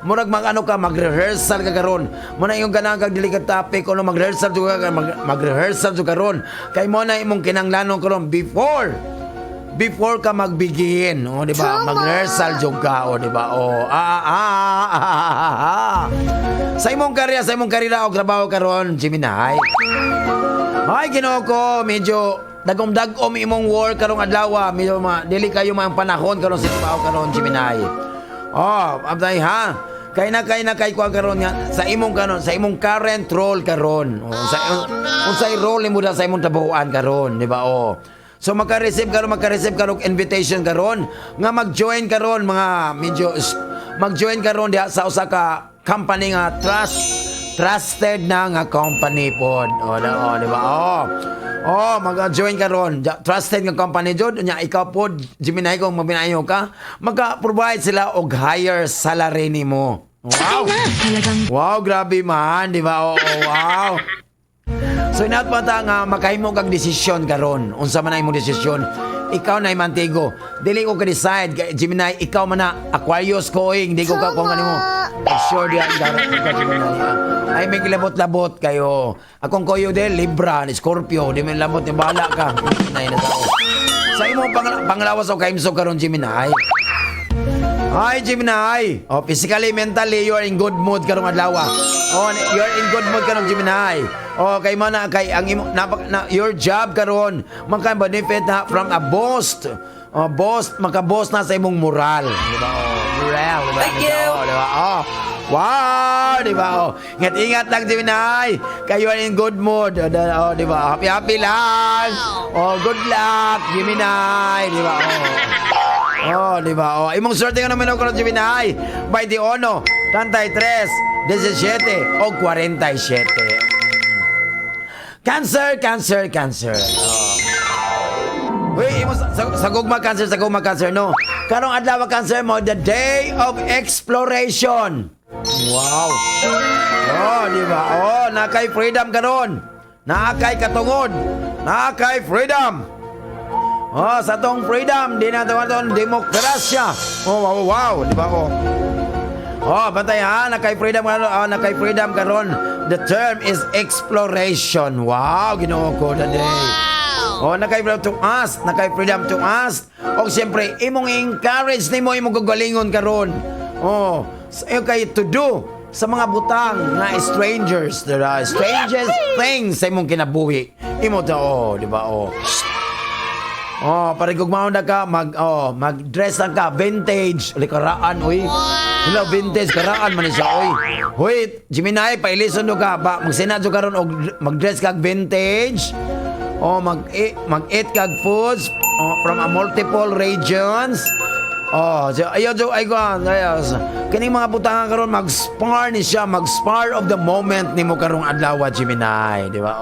[SPEAKER 2] murag mag-rehearsal ka karon. Mo na yung kanang kag delicate topic kuno mag-rehearsal jud karon. Kay mo na imong kinanglanon karon before ka magbigin, di ba? Mag-rehearsal jud ka, di ba? Sa imong karera o trabaho karon Gemini. Ay, Ginoo ko, medyo dagom imong work karong adlaw, medyo dili kayo mang panahon karon sa trabaho karon Gemini. Abday ha. Kay kuan karon nga sa imong current role karon. Unsay role mo sa imong trabahoan karon, di ba? So maka-receive karon invitation karon nga mag-join karon mag-join karon diha sa usa ka company nga trusted na nga company pod. Di ba? Mag-join karon. Trusted nga company jud nya ikaw pod Gemini kung mabinayo ka, maka-provide sila og higher salary nimo. Wow. Wow, grabe man, di ba? Wow. So inat pa ta nga makahimo kag desisyon karon. Unsa man ay imong desisyon? ikaw na mantigo. Dili ko ka-decide. Kay Gemini, ikaw man na Aquarius koing. Di ko ka kung ano mo. Sure diyan. Ay, may kilabot-labot kayo. Akong koyo din, Libra, Scorpio. Di may labot, yung bahala ka. Gemini na tao. Sa imo panglawas o kaimso karon Gemini. Hi, Gemini. Oh, physically, mentally, you are in good mood karong adlaw. Oh, you are in good mood karong Gemini. Oh, kay mana kay ang imo your job karon maka-benefit na from a boss. Oh, boss, maka-boss na sa imong moral, di ba? Oh, moral. Diba? Thank you. Oh, di ba? Oh. Wow, di ba? Oh, ingat-ingat lang Gemini. Kay you are in good mood. Oh, di ba? Happy lang. Oh, good luck Gemini, di ba? Oh, di ba? Oh, imong swerte nga naman ako Gemini. By the ono, 33, 17 o 47. Cancer. Uy, sa gugma Cancer, no? Karong adlaw Cancer mo, the day of exploration. Wow. Oh, di ba? Oh, nakay freedom karon. Nakay katungod. Nakay freedom. Oh, sa tong freedom, di na tawag demokrasya. Oh, wow, di ba? Oh, bantay ha, nakay freedom karon. The term is exploration. Wow, Ginoo ko the day. Wow. Oh, nakay freedom to ask. O siyempre, imong encourage nimo imong gagalingon karon. Oh, kay to do sa mga butang na strangers, strangest things sa imong kinabuhi. Imo to, di ba? Oh, parang gugmaon na ka, mag-dress na ka, vintage, likaraan, uy. Hello, vintage, karaan man siya, uy. Uy, Gemini, pailison do ka, magsinadyo ka ron, mag-dress kag vintage, mag-eat kag foods, from a multiple regions. Kaning mga butangan karon mag-spar ni siya, mag-spar of the moment nimo karong adlaw, Gemini, di ba?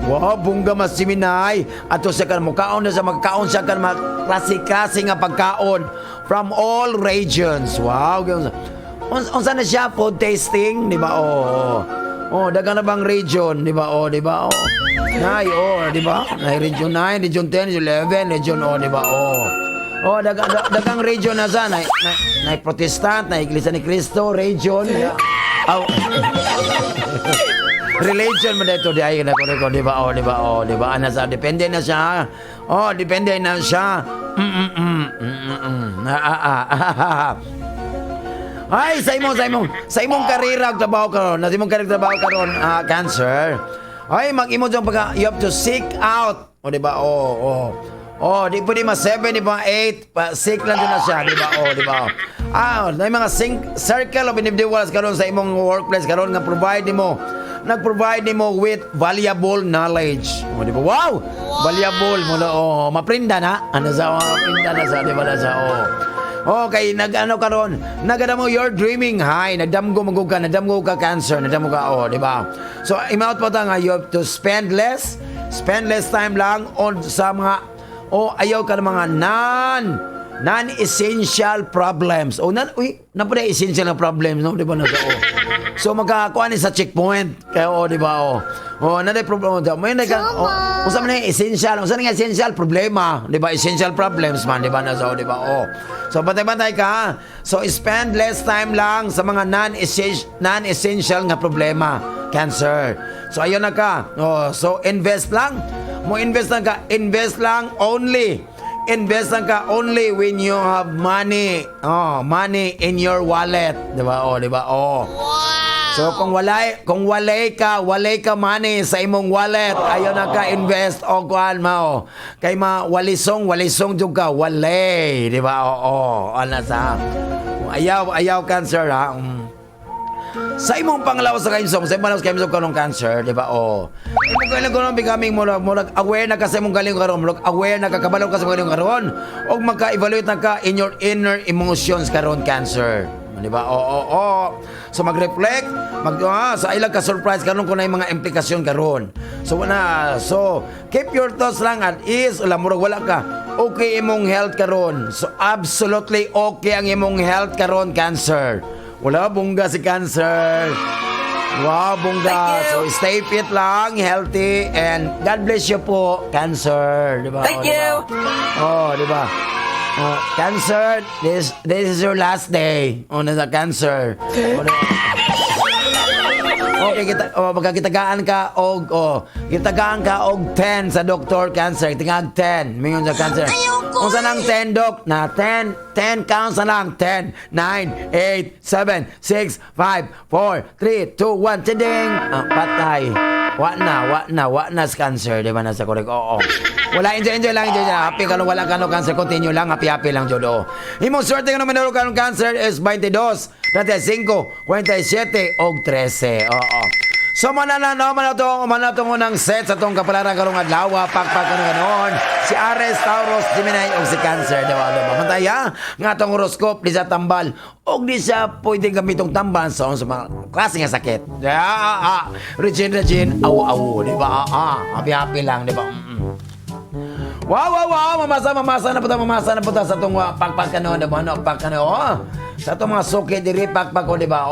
[SPEAKER 2] Wow, bungga mas Gemini. Ato siya kan mukaon na sa magkaon siya kan klase-klase nga pagkaon from all regions. Wow. Unsa na siya food tasting, di ba? Dagan na bang region, di ba? Di ba? Nay, di ba? Nay region 9, region 10, region 11, region di ba? Dagang region na sa nay Protestant, nay Iglesia ni Cristo, region. Religion mo dito di ay na ko di ba? Di ba? Ana sa depende na siya. Depende na siya. Ay, sa imong karera trabaho karon, Cancer. Ay, mag-imo jong pagka you have to seek out. Di ba? Di pwede ma 7, di ba 8, seek lang din na siya, di ba? Di ba? May mga circle of individuals karon sa imong workplace karon nga nag-provide nimo with valuable knowledge. Di ba? Wow! Valuable mo na, maprinda na. Maprinda na sa, di ba na sa, kay karon, nagadamo your dreaming high, nadamgo ka Cancer, nadamgo ka, di ba? So, imount po ta nga, you have to spend less time lang on sa mga, ayaw ka ng mga non-essential problems. Napuna essential na problems, no? Di ba na sa, So magkakakuha ni sa checkpoint. Kaya di ba naday problema daw. May unsa man essential, essential problema, di ba? Essential problems man, di ba na di ba? So batay-batay ka. So spend less time lang sa mga non-essential nga problema, Cancer. So ayun na ka. So invest lang. Invest lang only when you have money. Money in your wallet, di ba? Di ba? Wow. So kung walay ka money sa imong wallet, ayo na ka invest kuan mao. Kay walisong jud ka, walay, di ba? Ana sa. Ayaw Cancer ha. Sa imong panglawas sa kaimsong, kanong Cancer, di ba? Imong galing ko nang becoming murag aware na ka sa imong galing karon, murag aware na ka kabalo ka sa galing karon, og magka-evaluate na ka in your inner emotions karon, Cancer. Di ba? So mag-reflect, sa ilang ka surprise karon kung na yung mga implikasyon karon. So keep your thoughts lang at ease, murag wala ka. Okay imong health karon. So absolutely okay ang imong health karon, Cancer. Wala bungga si Cancer. Wow, bongga. So, stay fit lang, healthy, and God bless you po, Cancer. Di ba?
[SPEAKER 5] Thank you.
[SPEAKER 2] Oh, di ba? Cancer, this is your last day. Nasa Cancer. Okay, magkakitagaan ka kitagaan ka og 10 sa Dr. Cancer. Tingag 10. Mingon sa Cancer. Kung saan ang 10, Doc? Na 10 counts na lang. 10, 9, 8, 7, 6, 5, 4, 3, 2, 1. Tiding! Patay. Wa na sa Cancer. Di ba nasa correct? Oo. Wala, enjoy lang. Happy ka nung wala ka nung Cancer. Continue lang. Happy lang, Jodo. Imong swerte ka nung minuro ka nung Cancer is 22, 35, 47, o 13. Oo. So, manatong unang set sa itong kapalaran karong adlaw, pakpak ka na ganoon. Si Aries, Taurus, Gemini, o si Cancer. Diba? Mantaya, nga itong horoscope, di sa tambal, o di sa pwede gamitong tambal sa mga klase nga sakit. Regine, awo, diba? Happy lang, diba? Wow, mamasa na puta sa itong pakpak ka noon, diba? Sa itong mga suki, diri pakpak ko, diba?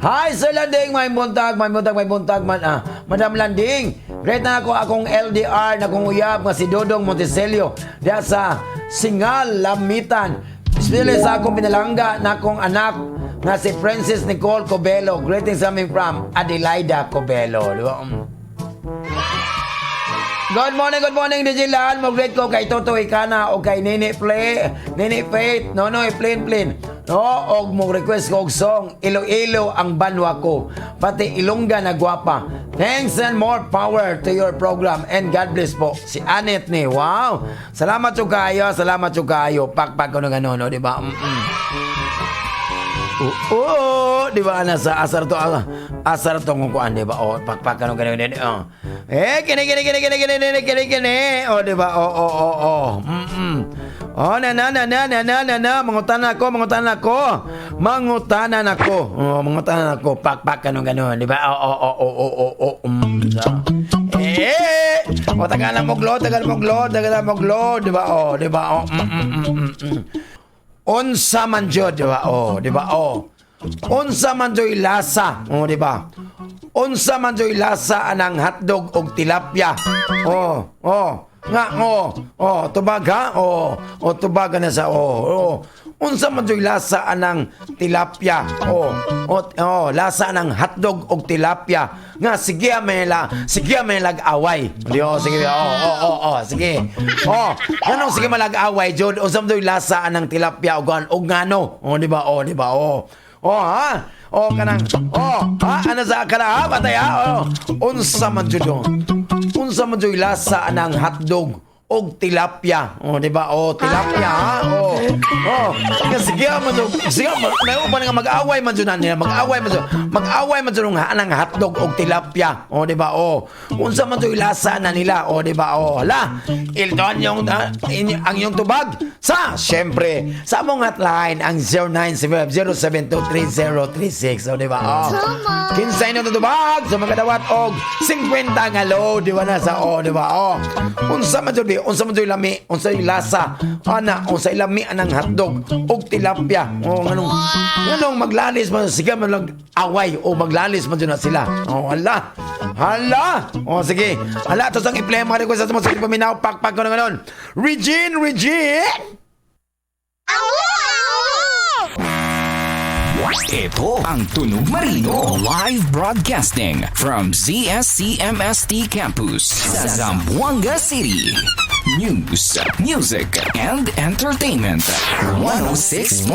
[SPEAKER 2] Hi, Sir Landing, may buntag, Madam Landing, great na ako akong LDR na kung uyab nga si Dodong Monticelio diya sa Singal, Lamitan. Especially sa akong pinalangga na akong anak nga si Princess Nicole Cobelo. Greetings coming from Adelaida Cobelo. Diba? Good morning, DJ Lan. Mag-greet ko kay Toto Ikana o kay Nini Faith. Nonoy, plain. Og mo request ko og song Iloilo ang banwa ko. Pati Ilongga na gwapa. Thanks and more power to your program and God bless po. Si Anet ni. Wow. Salamat yo kayo. Pakpak ko na gano'n, no? Diba? Di ba na sa asar to ng kuan, di ba? Pakpak ka nung gano'n. Kini. Di ba? Mangutan ako. Pakpak ka nung gano'n, di ba? Tagal mo glod, di ba? Di ba? Unsa man jud, di ba? Di ba? Unsa man joy lasa, di ba? Unsa man joy lasa anang hotdog og tilapia. Tubag ha? Tubag na sa unsa man joy lasa anang tilapia. Lasa anang hotdog og tilapia. Nga sige may lag-away. Sige. Sige. Ganong sige malag-away jud. Unsa man joy lasa anang tilapia og ngano. Di ba? Kanang ano sa akala patay unsa man jud lasa anang hotdog og tilapia di ba tilapia sige may uban nga mag-away man jud nila mag-away man jud anang hotdog og tilapia di ba unsa man jud lasa na nila di ba hala ilton yung ang yung tubag sa syempre sa among hotline ang 0975-0723036 di ba kinsay na tubag so magadawat og 50 nga load di ba na sa di ba unsa man jud lami unsa yung lasa unsa lami anang hotdog og tilapia nganong maglalis man sige man lang away maglalis man jud na sila hala sige hala to sang i-play mga request sa mga paminaw pakpak ko na ganon Regine
[SPEAKER 4] Ito ang Tunog Marino live broadcasting from ZSCMST Campus sa Zamboanga City. News, music, and entertainment. 106.7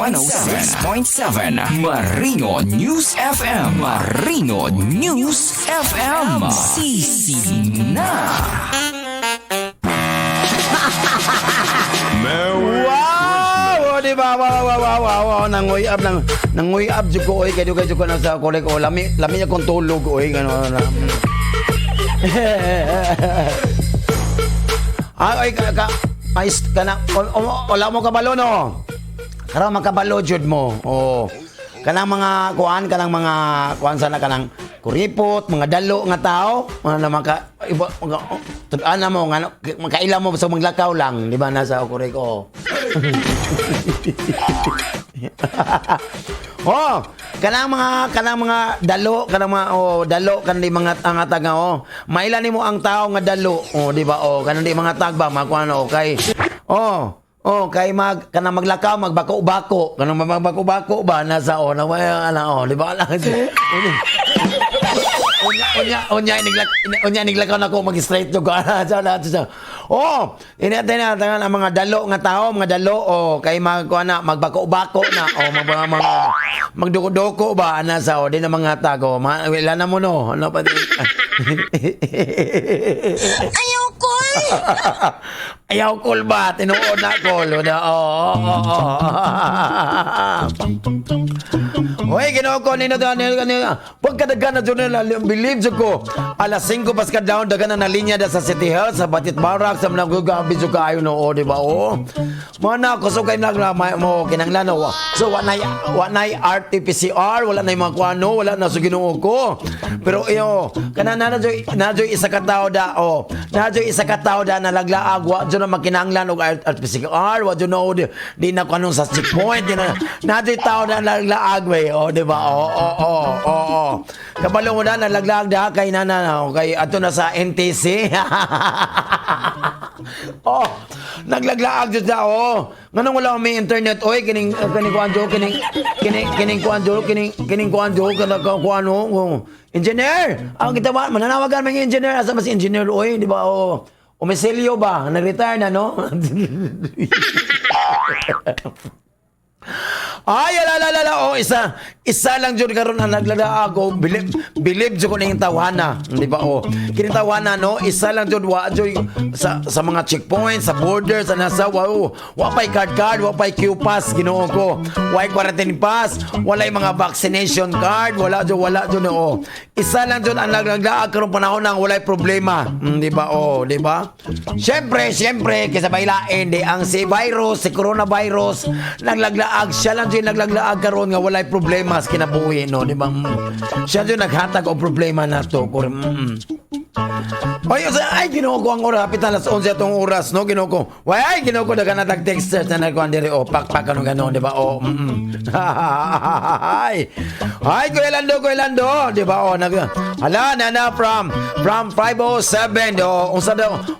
[SPEAKER 4] Marino News FM. Marino News FM. Sisina.
[SPEAKER 2] Di ba? Wow. Nanguy up jud ko kay ko na sa kolek lami niya kong tulog gano'n. Wala mo kabalo no. Karang makabalo jud mo. Kanang mga kuan sana kanang kuripot, mga dalo nga tao, mga iba, ana mo, nga, makaila mo sa maglakaw lang, di ba, nasa kuriko. Oh, kanang mga dalo, dalo kanang mga taga Maila nimo ang tao nga dalo, di ba? Kanang di mga tagba makuano kay kay kanang maglakaw magbako-bako, kanang magbako-bako ba nasa di ba? Unya niglakaw na ko mag-straight to ka. Tinatanga ang mga dalo nga tao, mga dalo kay magbako-bako na magduko-duko ba nasa di na mga tago. Wala na mo no. Ano pa din?
[SPEAKER 6] Ayaw ko!
[SPEAKER 2] Ayaw kol ba? Tinuod na kol. Hoy, ginoko nino pagkadagan na dyan believe dyan ko alas 5 pas ka down dagan na linya da sa City Hall sa Batit Barak sa nagagabi dyan kayo di ba mana ko so kayo mo kinanglan so wanay RT-PCR wala na yung mga kuano wala na sa ginoo ko pero kanana na dyan isa katao da isa katao da nalaglaag wa dyan na makinanglan og RT-PCR wa dyan na di na kanong sa checkpoint na dyan tao da nalaglaag di ba kabalo mo na nalaglag da kay kay ato na sa NTC naglaglaag dyan da nganong wala may internet kining kuanjo engineer ang kita ba mananawagan mga engineer asa mas engineer di ba umiselyo ba nag-retire na no ay, isa lang dyan karon ang naglala ako, believe dyan ko na yung tawana, di ba, kining tawana, no, isa lang dyan, sa mga checkpoints, sa border, sa nasa, wapay card, wapay Q-pass, ginoo ko, wapay quarantine pass, walay mga vaccination card, wala dyan, isa lang dyan ang naglala karon panahon nang walay problema, di ba, di ba, syempre, kaysa bailain, ang si coronavirus, naglaglaag, siya lang dyan naglaglaag karon nga walay problema sa kinabuhi, no, di ba? Siya dyan naghatag o problema na to. Ay, ginoo ko ang oras, hapit na alas 11 atong oras, no, ginoo ko. Ginoo ko daga natag-texters na nagkuhan diri, pakpak, gano'n, di ba? Ay, Kuya Lando, di ba? Nana from 507,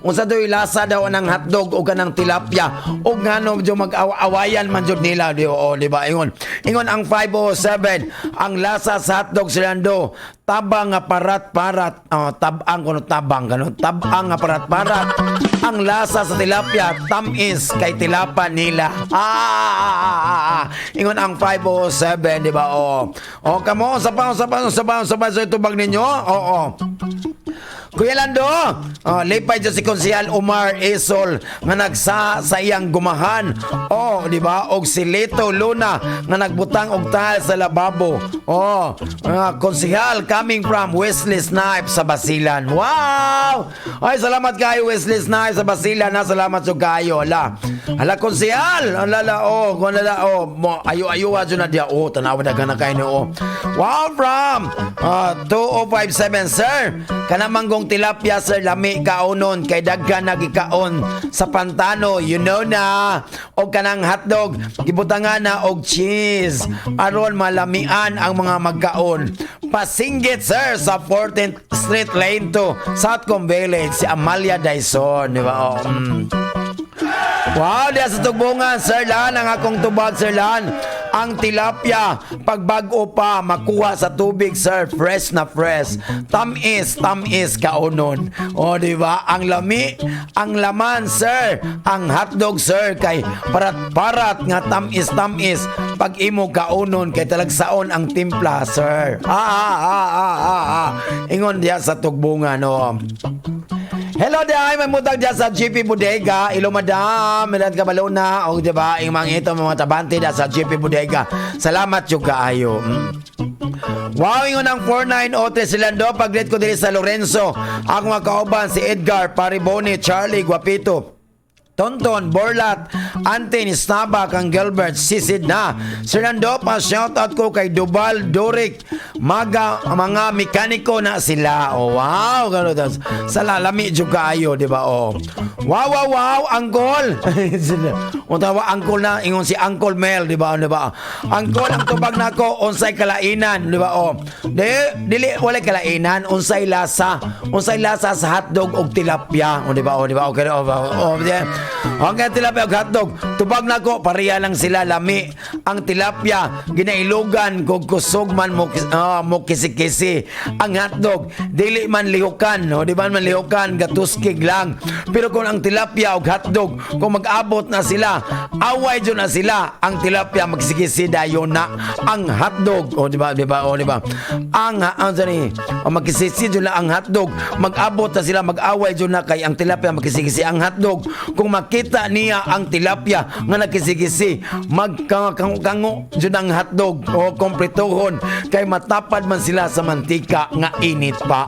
[SPEAKER 2] unsa daw ilasa daw ng hotdog o kanang tilapia, o ngano dyan mag-awayan man dyan nila, di ba? Ingon ang 507, ang lasa sa hotdog silando, tabang nga parat-parat, tabang nga parat-parat, ang lasa sa tilapia, tamis kay tilapa nila. Ingon ang 507, di ba? Kamo, sa itubag ninyo? Kuya Lando, lipay dyan si Konsehal Omar Esol nga nagsa sa iyang gumahan. Di ba? Og si Lito Luna nga nagbutang og tahal sa lababo. Konsehal coming from Wesley Snipes sa Basilan. Wow! Ay, salamat kayo Wesley Snipes sa Basilan. Salamat so kayo. Hala Konsehal. Ayo dyan na diya. Tanawa na gana kayo niyo. Wow, from 2057, sir. Kanamanggong tilapia, sir, lami kaonon kay daghan nagikaon sa pantano, you know na. Og kanang hotdog gibutangan na og cheese aron malamian ang mga magkaon. Pasinggit, sir, sa 14th Street Lane 2 Southcombe Village, si Amalia Dyson, di ba? Wow, diya sa tugbungan, sir, ang akong tubag, sir, ang tilapia, pagbago pa, makuha sa tubig, sir, fresh na fresh. Tamis kaunon. Di ba? Ang lami, ang laman, sir, ang hotdog, sir, kay parat-parat nga tamis. Pag imo kaunon, kay talagsaon ang timpla, sir. Ingon diya sa tugbungan, no. Hello day, may mutag dyan sa GP Bodega. Ilo madam, medan ka balona. O diba, yung mga ito, mga tabante dyan sa GP Bodega. Salamat yung kaayo. Wow, ingon ang 4903 silando. Pag-greet ko dito sa Lorenzo. Ang mga kauban, si Edgar, Paribone, Charlie, Guapito. Tonton, Borlat, Ante ni Snaba, kang Gilbert, Sisid na. Sir Nando, pa shoutout ko kay Dubal, Dorik, mga mekaniko na sila. Oh, wow, gano'n. Sa lalami juga ayo, di ba? Oh. Wow, wow, wow, Uncle. O tawa, Uncle na, ingon si Uncle Mel, di ba? Di ba? Uncle, ang tubag na ko, unsay kalainan, di ba? Oh. Dili, wala kalainan, unsay lasa sa hotdog o tilapia. O, di ba? O, di ba? Okay, o, hanggang tilapia o hotdog, tubag na ko, pareha lang sila lami. Ang tilapia, ginailugan, kung kusog man mo kisi-kisi. Ang hotdog, dili man lihukan, no? Di ba man lihukan, gatuskig lang. Pero kung ang tilapia o hotdog, kung mag-abot na sila, away dyan na sila. Ang tilapia, magkisi-kisi dayon na. Ang hotdog, o di ba, di ba, o di ba? Magkisi-kisi dyan na ang hotdog, mag-abot na sila, mag-away dyan na kay ang tilapia, magkisi-kisi ang hotdog. Kung makita niya ang tilapia nga nagkisi-kisi, magkango dyan ang hotdog o kompletohon kay matapad man sila sa mantika nga init pa.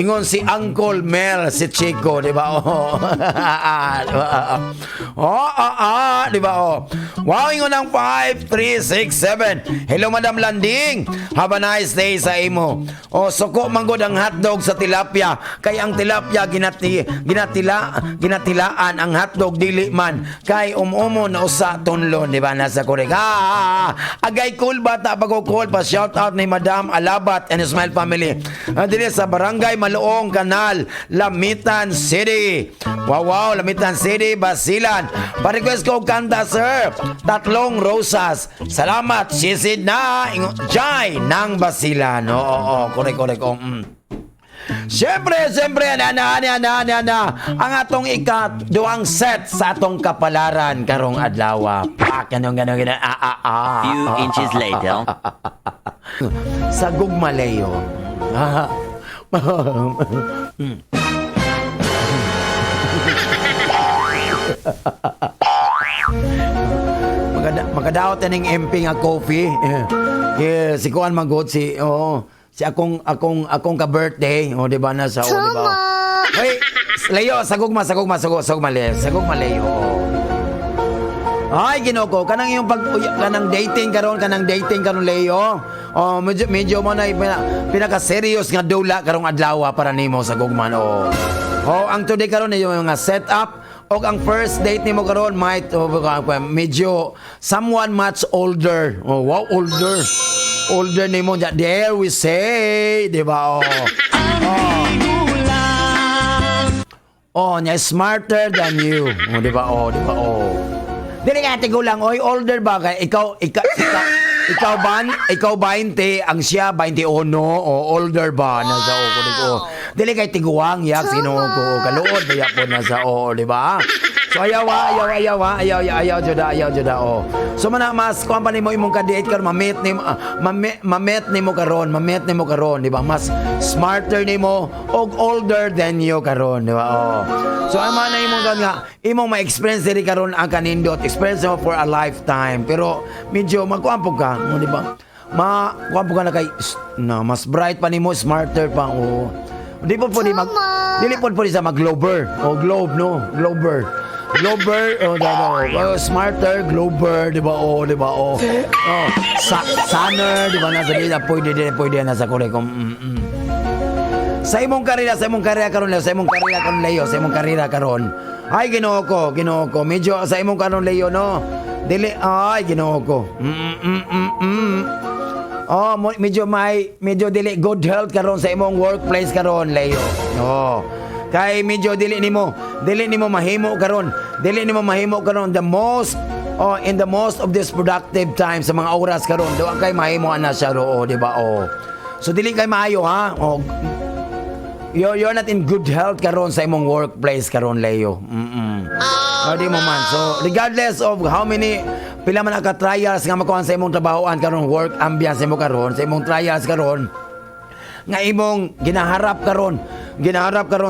[SPEAKER 2] Ingon si Uncle Mel, si Chico, di ba? Di ba? Wow, ingon ang 5367. Hello, Madam Landing. Have a nice day sa imo. Suko manggod ang hotdog sa tilapia kay ang tilapia ginatilaan ang hotdog dili man kay umumo na usa tunlon, di ba? Nasa korek. Agay cool bata bago cool pa shout out ni Madam Alabat and Smile family. Dili sa Barangay Maluong Kanal, Lamitan City. Wow, Lamitan City, Basilan. Pa-request ko kanta, sir. Tatlong Rosas. Salamat, sisid na Jai ng Basilan. Korek. Siyempre, ang atong ikaduang set sa atong kapalaran karong adlaw. Ganun.
[SPEAKER 7] Few inches later.
[SPEAKER 2] Sa Gugmalayo. Magadaot ning MP nga coffee. Si Kuan Magod si akong ka-birthday, di ba na sa di ba? Hey, Leo, sagugma Leo. Ay, Ginoo, kanang iyong kanang dating karon Leo. Medyo mo na pinaka-serious nga dula karong adlaw para nimo sa gugman. Ang today karon yung mga setup o ang first date nimo karon might medyo someone much older. Wow, older nimo, dare we say, di ba? Niya smarter than you. Di ba? Dili ka tigulang, older ba kay ikaw 20, ang siya 21, older ba na sa dili kay tiguang yak Ginoo ko kaluod ba po na sa di ba? So ayaw juda. So mas company mo imong ka-date karon mamit nimo karon, di ba? Mas smarter nimo og older than you karon, di ba? So ama na imong nga imong ma-experience diri karon ang kanindot, experience mo for a lifetime. Pero medyo magkuampo ka, di ba? Kuampo ka na kay mas bright pa nimo, smarter pa. Dili po sa mag-glober. Globe, no? Glober, smarter, Glober, di ba? Sunner, di ba? Nasa dito, pwede na sa Korekom. Sa imong karera karon, Leo. Ay, Ginoo ko. Medyo sa imong karon, Leo, no? Dili, ay, Ginoo ko. Medyo dili good health karon sa imong workplace karon, Leo. Kay medyo dili nimo mahimo karon the most in the most of this productive time sa mga oras karon do kay mahimo ana siya di ba? So dili kay maayo, ha? You're not in good health karon sa imong workplace karon, Leo. Di mo man. So regardless of how many pila man ka trials nga makuha sa imong trabahoan karon, work ambiance mo karon sa imong trials karon nga imong ginaharap karon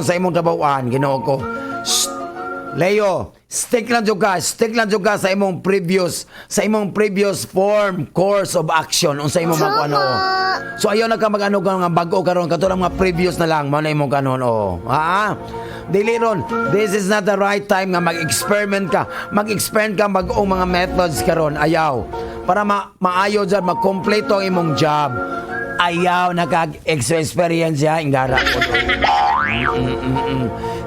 [SPEAKER 2] sa imong trabahoan, Ginoo ko. Leo, stick lang jud ka sa imong previous form course of action unsa imong magkuano. So ayaw na ka mag-ano nga bag-o karon katulad mga previous na lang mao na imong kanon Ha? Dili ron, this is not the right time nga mag-experiment ka bag-ong mga methods karon. Ayaw. Para maayo dyan, magkompleto ang imong job. Ayaw naka-experience ya ingara ko.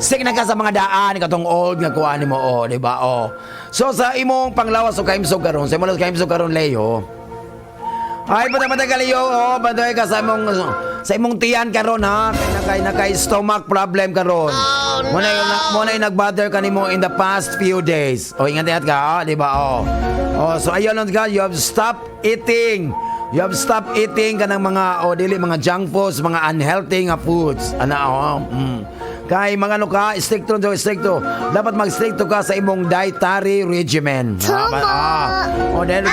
[SPEAKER 2] Stick na ka sa mga daan katong old nga kuan mo di ba? So sa imong panglawas o kaimsog karon, sa imong kaimsog karon Leo. Ay patay ka Leo, patay ka sa imong tiyan karon ha. Kay stomach problem karon. Mo na nag-bother ka nimo in the past few days. Ingat ka, di ba? So ayaw lang ka, you have stopped eating. You have stopped eating ka ng mga dili mga junk foods, mga unhealthy nga foods. Kay mga stricto. Dapat mag-stricto ka sa imong dietary regimen. Dahil regimen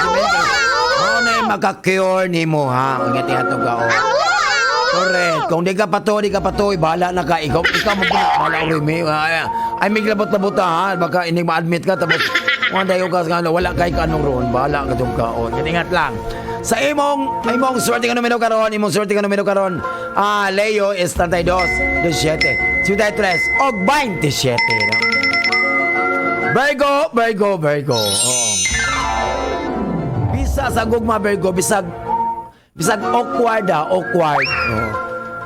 [SPEAKER 2] na yung maka-cure nimo ha. Ingat ka Correct. Kung di ka patoy, bahala na ka. Ikaw mo bahala urimi. Ay may labot-labot ha. Baka hindi ma-admit ka tapos dayo ka wala kay ka anong roon. Bahala ka dun ka. Ingat lang. Sa imong swerte ka numero karon, Leo is 32, 17, 23, og 27. Virgo. Bisa sa gugma Virgo, bisag awkward.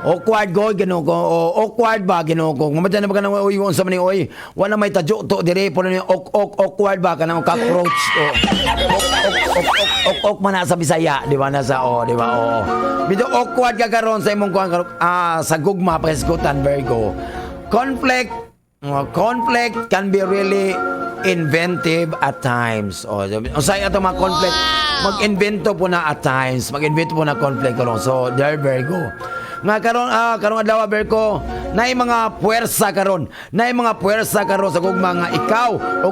[SPEAKER 2] Awkward go ginoo ko. Awkward ba ginoo ko. Mamadyan na ba ka nang unsa man ni wala may tadyo to dire po ni awkward ba ka nang cockroach. Ok man sa Bisaya, di ba di ba? Bito awkward ka karon sa imong kuan sa gugma preskutan Virgo. Conflict can be really inventive at times. Unsay ato mga conflict, mag-invento po na at times. Mag-invento po na conflict karon. So, there Virgo. Nga karon adlaw Virgo, naay mga puwersa karon sa gugma nga ikaw o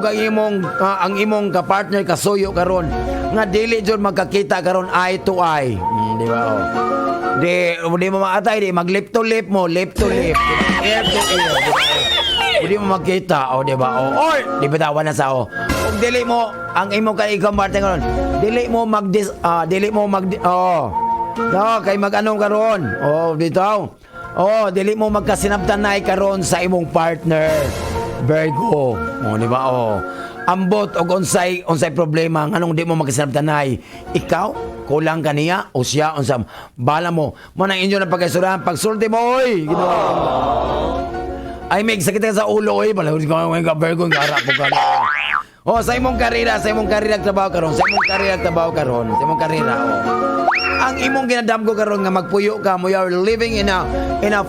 [SPEAKER 2] ang imong ka-partner kasuyo karon nga dili jud magkakita karon eye to eye. Di ba? Di mo maatay, di mag lip to lip, ear to ear. Di mo magkita, di ba? Or di bitawan na sa Kung dili mo ang imong ikaw partner karon, dili mo kay mag-anong karon. Bitaw. Dili mo magkasinabtanay karon sa imong partner. Virgo. Di ba? Ambot og unsay problema nganong di mo magkasinabtanay. Ikaw kulang kaniya o siya unsam bala mo. Mo nang inyo na pagkaisuran pagsulti mo Ginoo. Ay may sakit ka sa ulo bala ko Virgo ngara po ka. Sa imong karera trabaho karon. Ang imong ginadamgo karon nga magpuyo ka mo are living in a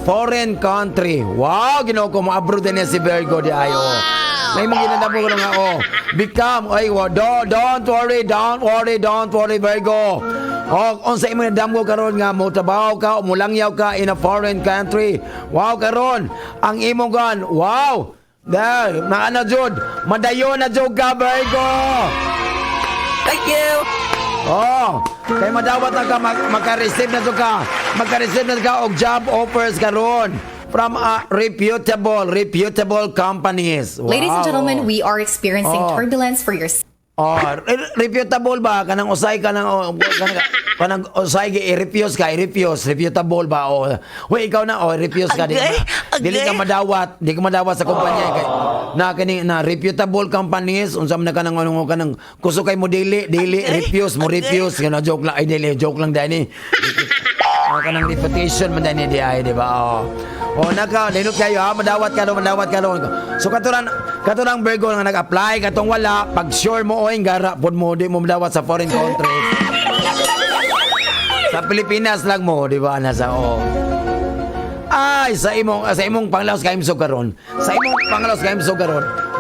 [SPEAKER 2] foreign country. Wow, Ginoo ko mo abroad na si Virgo di ayo. May imong ginadamgo karon nga don't worry Virgo. Unsa imong ginadamgo karon nga mo trabaho ka o mulangyaw ka in a foreign country. Wow karon ang imong gan. Wow. Dahil, jud, madayo na jud ka, Virgo!
[SPEAKER 5] Thank you!
[SPEAKER 2] Kay madawat na ka, maka-receive na ka og job offers karon from reputable companies. Wow.
[SPEAKER 8] Ladies and gentlemen, we are experiencing turbulence for your...
[SPEAKER 2] Reputable ba kanang usay kanang i-refuse reputable ba ikaw na refuse ka dili ka madawat sa kumpanya kay na reputable companies unsa man kanang kuso kay mo dili refuse kana joke lang dani kanang reputation man dani di ay di ba linot kayo madawat ka so katurang Virgo nga nag-apply katong wala pag sure mo gara pud mo di mo madawat sa foreign countries sa Pilipinas lang mo di ba nasa sa imong panglaos kaimsog karon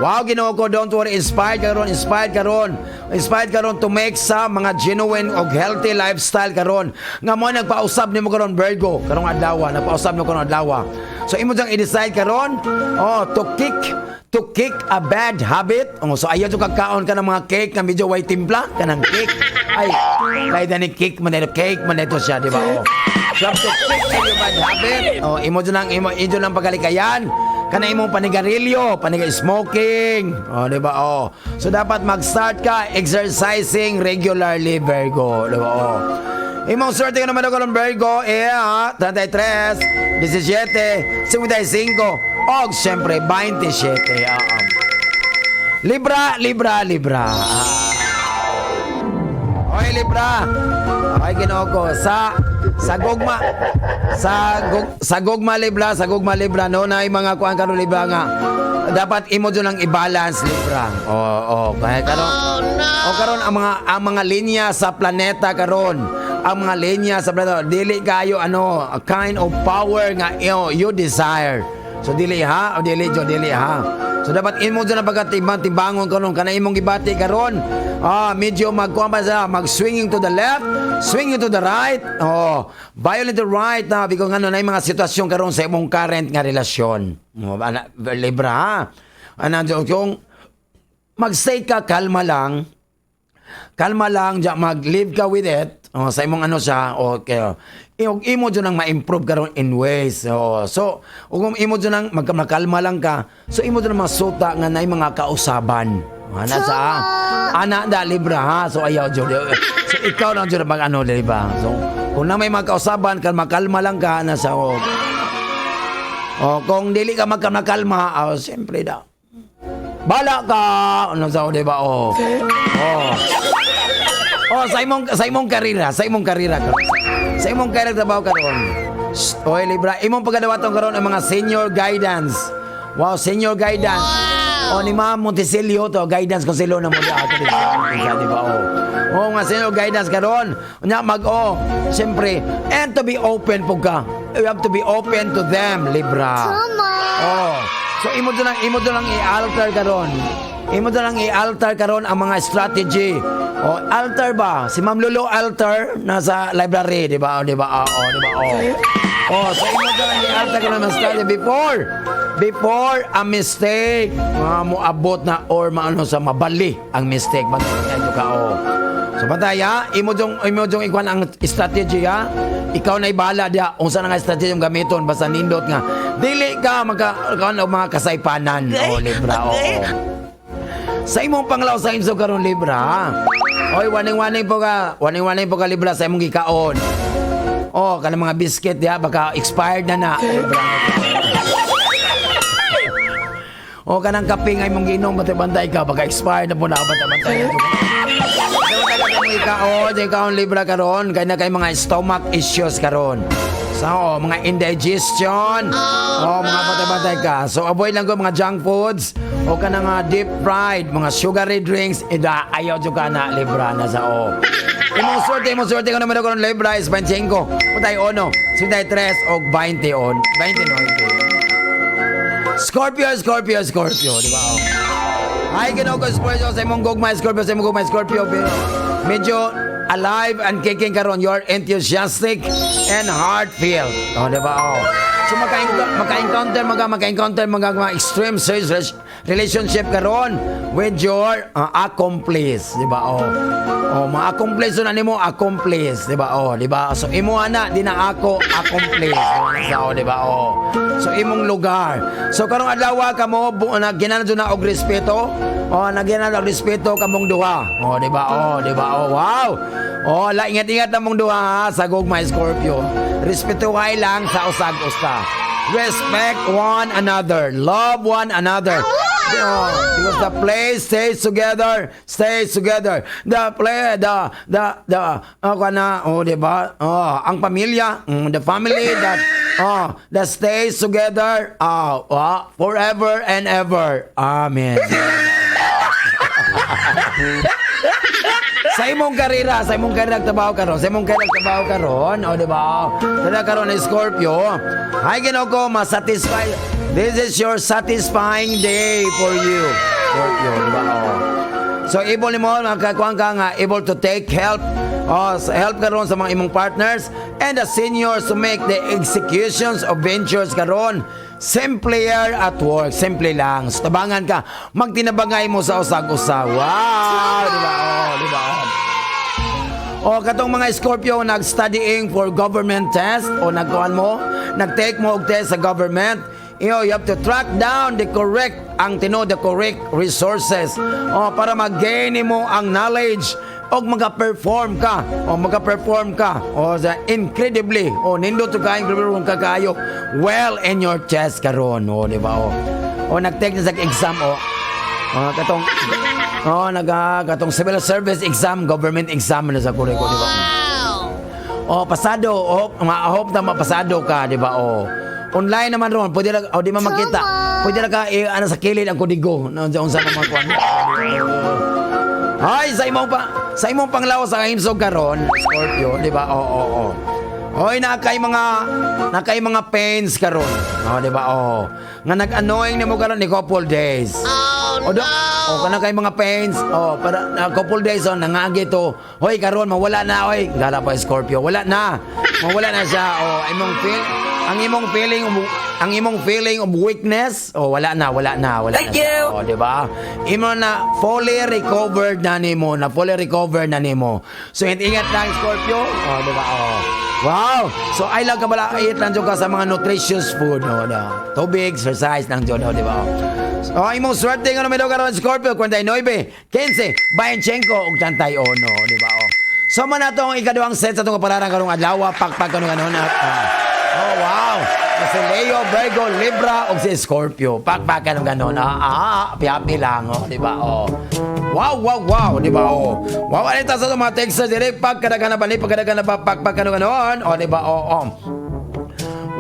[SPEAKER 2] wow Ginoo ko don't worry inspired karon to make sa mga genuine og healthy lifestyle karon nga mo nagpausab nimo karon Virgo karong adlaw so imo jang i-decide karon to kick a bad habit. So ayaw jud kagkaon ka ng mga cake nga medyo white timpla kanang cake ay dani cake man ito siya di ba Subject to your bad habit. Oh, imo dyan ang pagkalikayan. Kana imong panigarilyo, smoking. Oh, di ba? Oh. So dapat mag-start ka exercising regularly, Virgo. Di ba? Oh. Imong swerte ka naman ako ng Virgo, 33, 17, 55, o siyempre 27. Libra. Oy, Libra. Okay, Ginoo ko. Sa gugma Libra no na mga kuan karon Libra nga dapat imo dun ang i-balance Libra. Kaya karon ang mga linya sa planeta karon, ang mga linya sa planeta dili kayo a kind of power nga you desire. So dili ha. So dapat imo dyan na pagkatimbang-timbangon karon kana imong gibati karon. Medyo mag-swinging to the left, swinging to the right. Violent to right na because na mga sitwasyon karon sa imong current nga relasyon. Libra ha. Kung mag-stay ka, kalma lang, mag-live ka with it. Sa imong siya, okay. Imo dyan ang ma-improve karon in ways. So, kung imo dyan ang magkalma lang ka, so imo dyan ang masuta nga na mga kausaban. Libra ha. So, ayaw dyan. So, ikaw lang dyan Libra. So, kung na may mga kausaban, kalma lang ka, kung dili ka magkalma, siyempre daw. Bala ka! Diba? Sa imong karira trabaho karon. Oy, Libra, imong pagadawaton karon ang mga senior guidance. Wow, senior guidance. Ni Ma'am Montesilio to, guidance konselo na mo ato diba? Nga senior guidance karon. Nya siyempre, and to be open po ka. You have to be open to them, Libra. So imo doon lang i-alter karon. Ang mga strategy. Alter ba? Si Ma'am Lulu alter nasa library, di ba? So imo doon lang i-alter karon ang strategy before a mistake moabot na or sa mabali ang mistake. So bataya, imo dong ikuan ang strategy ha. Ikaw na ibahala dia unsa na nga strategy yung gamiton basta nindot nga dili ka magkaon og mga kasaypanan. Libra. Sa imong panglaw sa inso karon Libra. Oy, waning-waning po ka Libra sa imong gikaon. Kanang mga biscuit dia baka expired na Libra. Kanang kape nga imong ginom bantay ka baka expired na po na bantay. Ikaon Libra karon kay na kay mga stomach issues karon. So, mga indigestion. Mga bantay ka. So, avoid lang ko mga junk foods o kanang deep fried, mga sugary drinks. Ayaw dyan ka na Libra na sa Imong sorte ko naman ako ng Libra is 25. Putay 1, 53 o 20 on. 29. Scorpio, di ba? Ay, Ginoo ko Scorpio sa imong gugma Scorpio. Pero medyo alive and kicking karon. You're enthusiastic and heartfelt. Di ba? So maka-encounter mga extreme serious relationship karon with your accomplice, di ba? Mga accomplice na nimo accomplice, di ba? Di ba? So imo ana di na ako accomplice. Di ba? So imong lugar. So karong adlaw ka mo ginanad na og respeto. Nagyan og respeto kamong duha. Di ba? Wow. Ingat-ingat na mong duha sa gugma Scorpio. Respeto kay lang sa usag-usa. Respect one another. Love one another. Because the place stays together. Diba? Ang pamilya, the family that stays together forever and ever. Amen. Sa imong karira trabaho karon. Di ba? Dala karon ni Scorpio. Hay Ginoo ko, ma-satisfy. This is your satisfying day for you. Scorpio, di ba? So able mo makakuan ka nga able to take help. Help karon sa mga imong partners and the seniors to make the executions of ventures karon simpler at work. Simple lang. So, tabangan ka. Magtinabangay mo sa usag-usa. Wow! Di ba? O katong mga Scorpio nag-studying for government test o nagkuhan mo, nag-take mo og test sa government, you have to track down the correct resources para mag-gain mo ang knowledge o magka-perform ka incredibly nindot to kayo well in your test karon di ba nag-take na sa exam katong civil service exam, government exam na sa Korea ko, di ba? Pasado, hope na mapasado ka, di ba? Online naman ron, pwede na, di man makita. Pwede na ka, sa kilid ang kodigo. Unsa naman kuan. Ay, sa imong panglawas sa kahimsog karon, Scorpio, di ba? Hoy, nakay mga pains karon. Di ba? Nga nag-annoying nimo karon ni couple days. Kana kay mga pains. Para couple days nangagi to. Hoy, karon mawala na hoy. Gala pa Scorpio, wala na. Mawala na siya. Ang imong feeling of weakness, wala na. Thank you. Di ba? Imo na fully recovered na nimo. So ingat lang Scorpio. Di ba? Wow! So, I lang ka bala, eat lang ka sa mga nutritious food, tubig, exercise lang dyan, di ba? So, imong swerte nga naman daw karoon, Scorpio, 49, 15, 25, ug 31, di ba? So, man na itong ikaduhang set sa itong kapalaran karong adlaw, pakpak ka nung wow! Kasi Leo, Virgo, Libra, ug si Scorpio, pakpak ka nung gano'n, piyapi lang, di ba? Wow, di ba? Wow, alita sa mga Texas, direct pagkadagan na bali, pagkadagan na pakpak ka nung gano'n, di ba?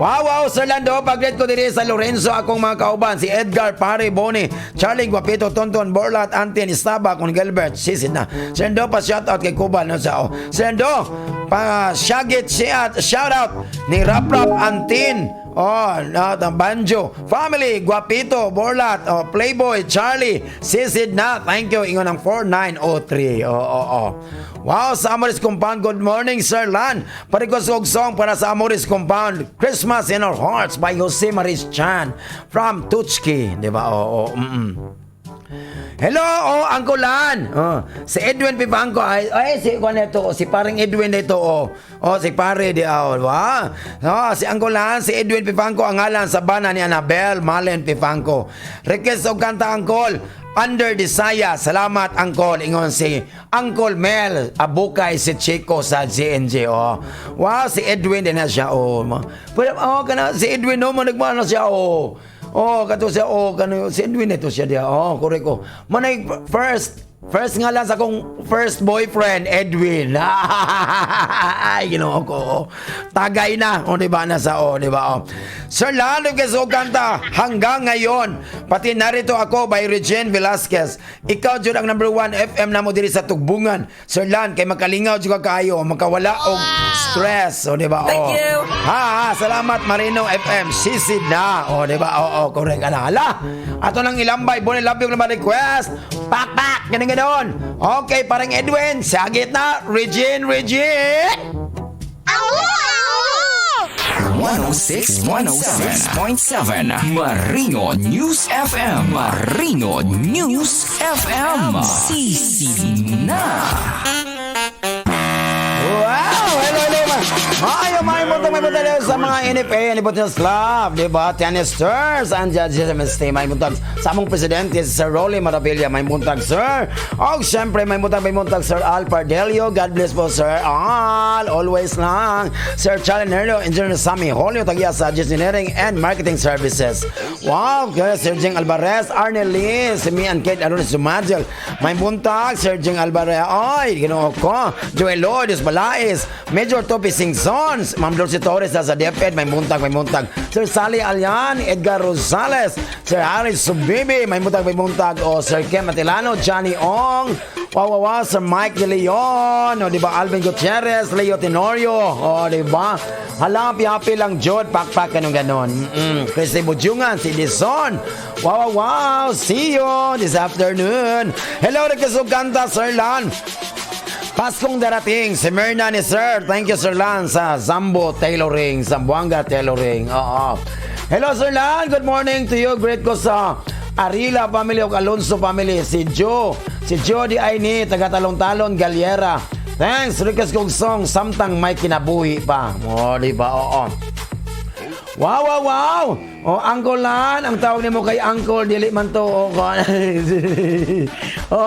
[SPEAKER 2] Wow, Sir Lando, pag-greet ko diri sa Lorenzo, akong mga kauban, si Edgar, Pare, Boni, Charlie, Guapito, Tonton, Borlat, Antin, Istaba, kung Gilbert, sisid na. Sir Lando, pa-shoutout kay Kubal, Sir Lando, pa-shagit, shoutout ni Rap Antin, Banjo, Family, Guapito, Borlat, Playboy, Charlie, sisid na. Thank you, ingon ng 4903. Wow, sa Amoris Compound, good morning, Sir Lan. Parikosog song para sa Amoris Compound, Christmas in Our Hearts by Jose Maris Chan from Tuchki, di ba? Hello, Uncle Lan. Si Edwin Pipangko si parang Edwin dito si pare di si Uncle Lan, si Edwin Pipangko ang ngalan sa bana ni Annabel Malen Pipangko. Request og kanta Uncle. Under Desaya, salamat Uncle. Ingon si Uncle Mel Abukay, si Chico sa GNG. Wow, si Edwin din na siya. Kana si Edwin nagmano siya. Kato siya, si Edwin ito siya diya. Correct ko. Manay first nga lang sa akong first boyfriend, Edwin. Ay, ginoo ko. Tagay na. Diba nasa, diba? Sir Lalo Keso kanta, hanggang ngayon, pati narito ako by Regine Velasquez. Ikaw dyan ang number 1 FM na mo diri sa Tugbungan. Sir Lan, kay makalingaw dyan kayo, makawala og stress. Diba?
[SPEAKER 5] Thank you.
[SPEAKER 2] Salamat Marino FM. Sisid na. Diba? Correct. Ala. Ato nang ilambay. Bonnie love yung naman request. Pak. Ganun. Okay, parang Edwin. Sagit na. Regine.
[SPEAKER 4] 106.7 Marino News FM. Sisi na.
[SPEAKER 2] Wow! Hello. May punta sa mga NFA, Nipotinas Club, diba? Tennisters, and judges, may puntag sa among presidente, Sir Rolly Marabilia, may puntag, Sir. Siyempre, may puntag, Sir Al Pardelio. God bless po, Sir Al. Always lang. Sir Charlie Nerlo, Engineer Sammy Holio, tagiya sa Engineering and Marketing Services. Wow! Sir Jeng Alvarez, Arnel Lee, si Mian Kate Aronis Sumadjel. May puntag, Sir Jeng Alvarez. Ginoo ko. Joel Lloyd, Balais, Major Topi Singson, Ma'am Dulce Torres sa DepEd, may muntag. Sir Sally Alian, Edgar Rosales, Sir Harris Subibi, may muntag. Sir Kem Atilano, Johnny Ong, Sir Mike De Leon, diba? Alvin Gutierrez, Leo Tenorio, diba? Hapi lang Jod, pakpak ganun. Christy Bujungan, si Dison, see you this afternoon. Hello, nagkasugkanta, Sir Lan. Paskong darating, si Myrna ni Sir. Thank you, Sir Lan, sa Zamboanga Tailoring. Hello, Sir Lan. Good morning to you. Great ko sa Arila family o Alonso family. Si Joe di ay ni taga Talon-Talon, Galera. Thanks, request kong song, samtang may kinabuhi pa. O, di ba? Oo. Wow, wow, wow! O, Uncle Lan, ang tawag niyo mo kay Uncle, dili man to. O,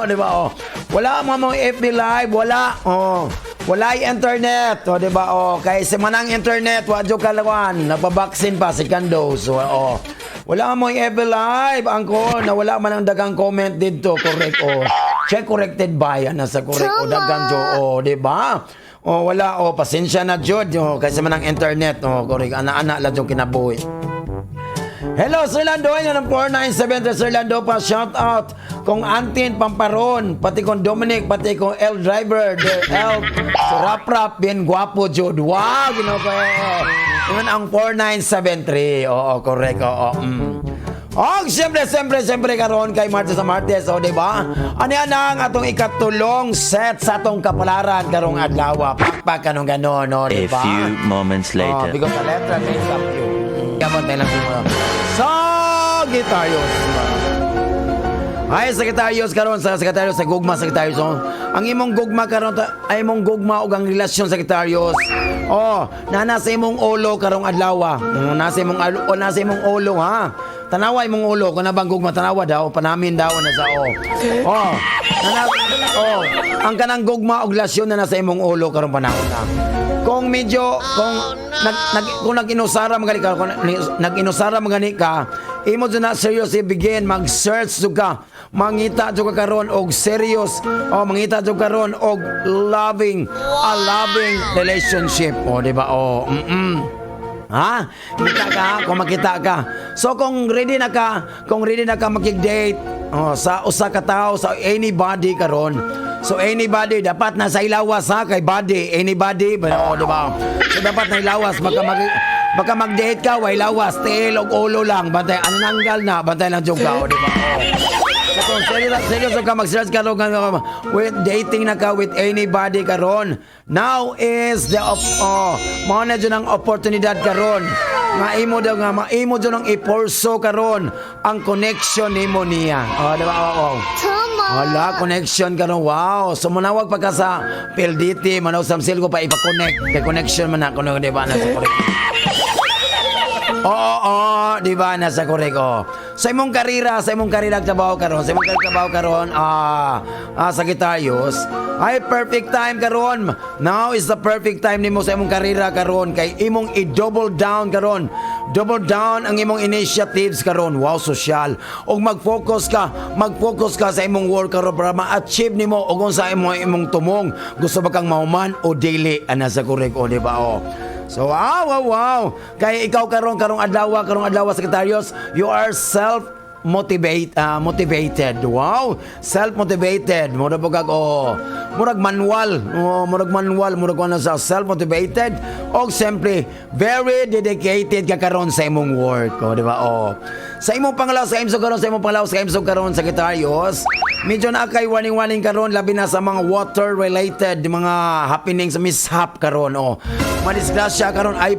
[SPEAKER 2] di ba? O, wala mga FB Live, wala. O, wala yung internet. O, di ba? O, kay si manang internet, wadyo kalawan, nagpabaksin pa, second dose. O, wala mo yung FB Live, Uncle, na wala man ang dagang comment dito, correct. O, check corrected by, nasa correct. O, dagang jo, o, di ba? O, wala, o, pasensya na, Jod, o, kasi man ang internet, o, correct, ana-ana lang yung kinabuhi. Hello, Sir Lando, yan ang 497, Sir Lando pa, shout out, kung Antin Pamparon, pati kong Dominic, pati kong L Driver, the L, si Rap, bien guwapo, Jod, wow, ginoko, yun ang 4973, oo, correct, oo, Oh, siyempre karon kay Martes sa Martes, o diba? Ano yan ang atong ikatulong set sa atong kapalaran karong adlaw. Pakpak kanong ganon, no,
[SPEAKER 7] A
[SPEAKER 2] diba?
[SPEAKER 7] few moments
[SPEAKER 2] Oh,
[SPEAKER 7] later.
[SPEAKER 2] because the letter makes up you. Kamot na lang mo. Sagittarius. Ay, Sagittarius karon sa Sagittarius sa gugma Sagittarius. Oh. Ang imong gugma karon ay imong gugma ug ang relasyon Sagittarius. Oh, nasa imong ulo karong adlaw. Nasa imong ulo ha. Tanawa imong ulo kung nabang gugma tanawa daw panamin daw na sa ang kanang gugma og relasyon na nasa imong ulo karong panahon na. Kung medyo kung nag-inusara magani ka, kung nag-inusara magani ka, imo na seriously begin mag-search jud ka. Mangita jud ka karon og serious mangita jud karon og loving relationship. O di ba? Ha? Kita ka, kung makita ka. So kung ready na ka makig-date sa usa ka tawo, sa anybody karon. So anybody dapat nasa ilawas ha kay body, anybody, di ba? So dapat na ilawas baka mag-date ka, way lawas, tiil og ulo lang, bantay ananggal na, bantay lang jud ka, di ba? So kung seryoso ka mag-search ka with dating na ka with anybody karon, now is the mao na dyan ang oportunidad karon maimo dyan ang ipurso karon ang connection nimo niya. Di ba? Wala, connection karon. Wow. So manawag pa ka sa PLDT, manaw samsil ko pa ipa-connect. Kay connection man ako, di ba? Nasa correct. Di ba? Nasa correct. Sa imong karira trabaho karon, Sagittarius, ay perfect time karon. Now is the perfect time nimo sa imong karira karon kay imong i-double down karon. Double down ang imong initiatives karon. Wow, social. Og mag-focus ka sa imong work karon para ma-achieve nimo og unsa imong tumong. Gusto ba kang mahuman o daily? Ana sa correct, di ba? So wow. Kaya ikaw karong adlaw Sagittarius, you are motivated. Wow, self-motivated. Murag manual sa self-motivated og siyempre very dedicated ka karon sa imong work, di ba? Sa imong panglaw sa imsog karon Sagittarius, medyo na kay warning karon labi na sa mga water related mga happenings sa mishap karon. Madisgrasya karon ay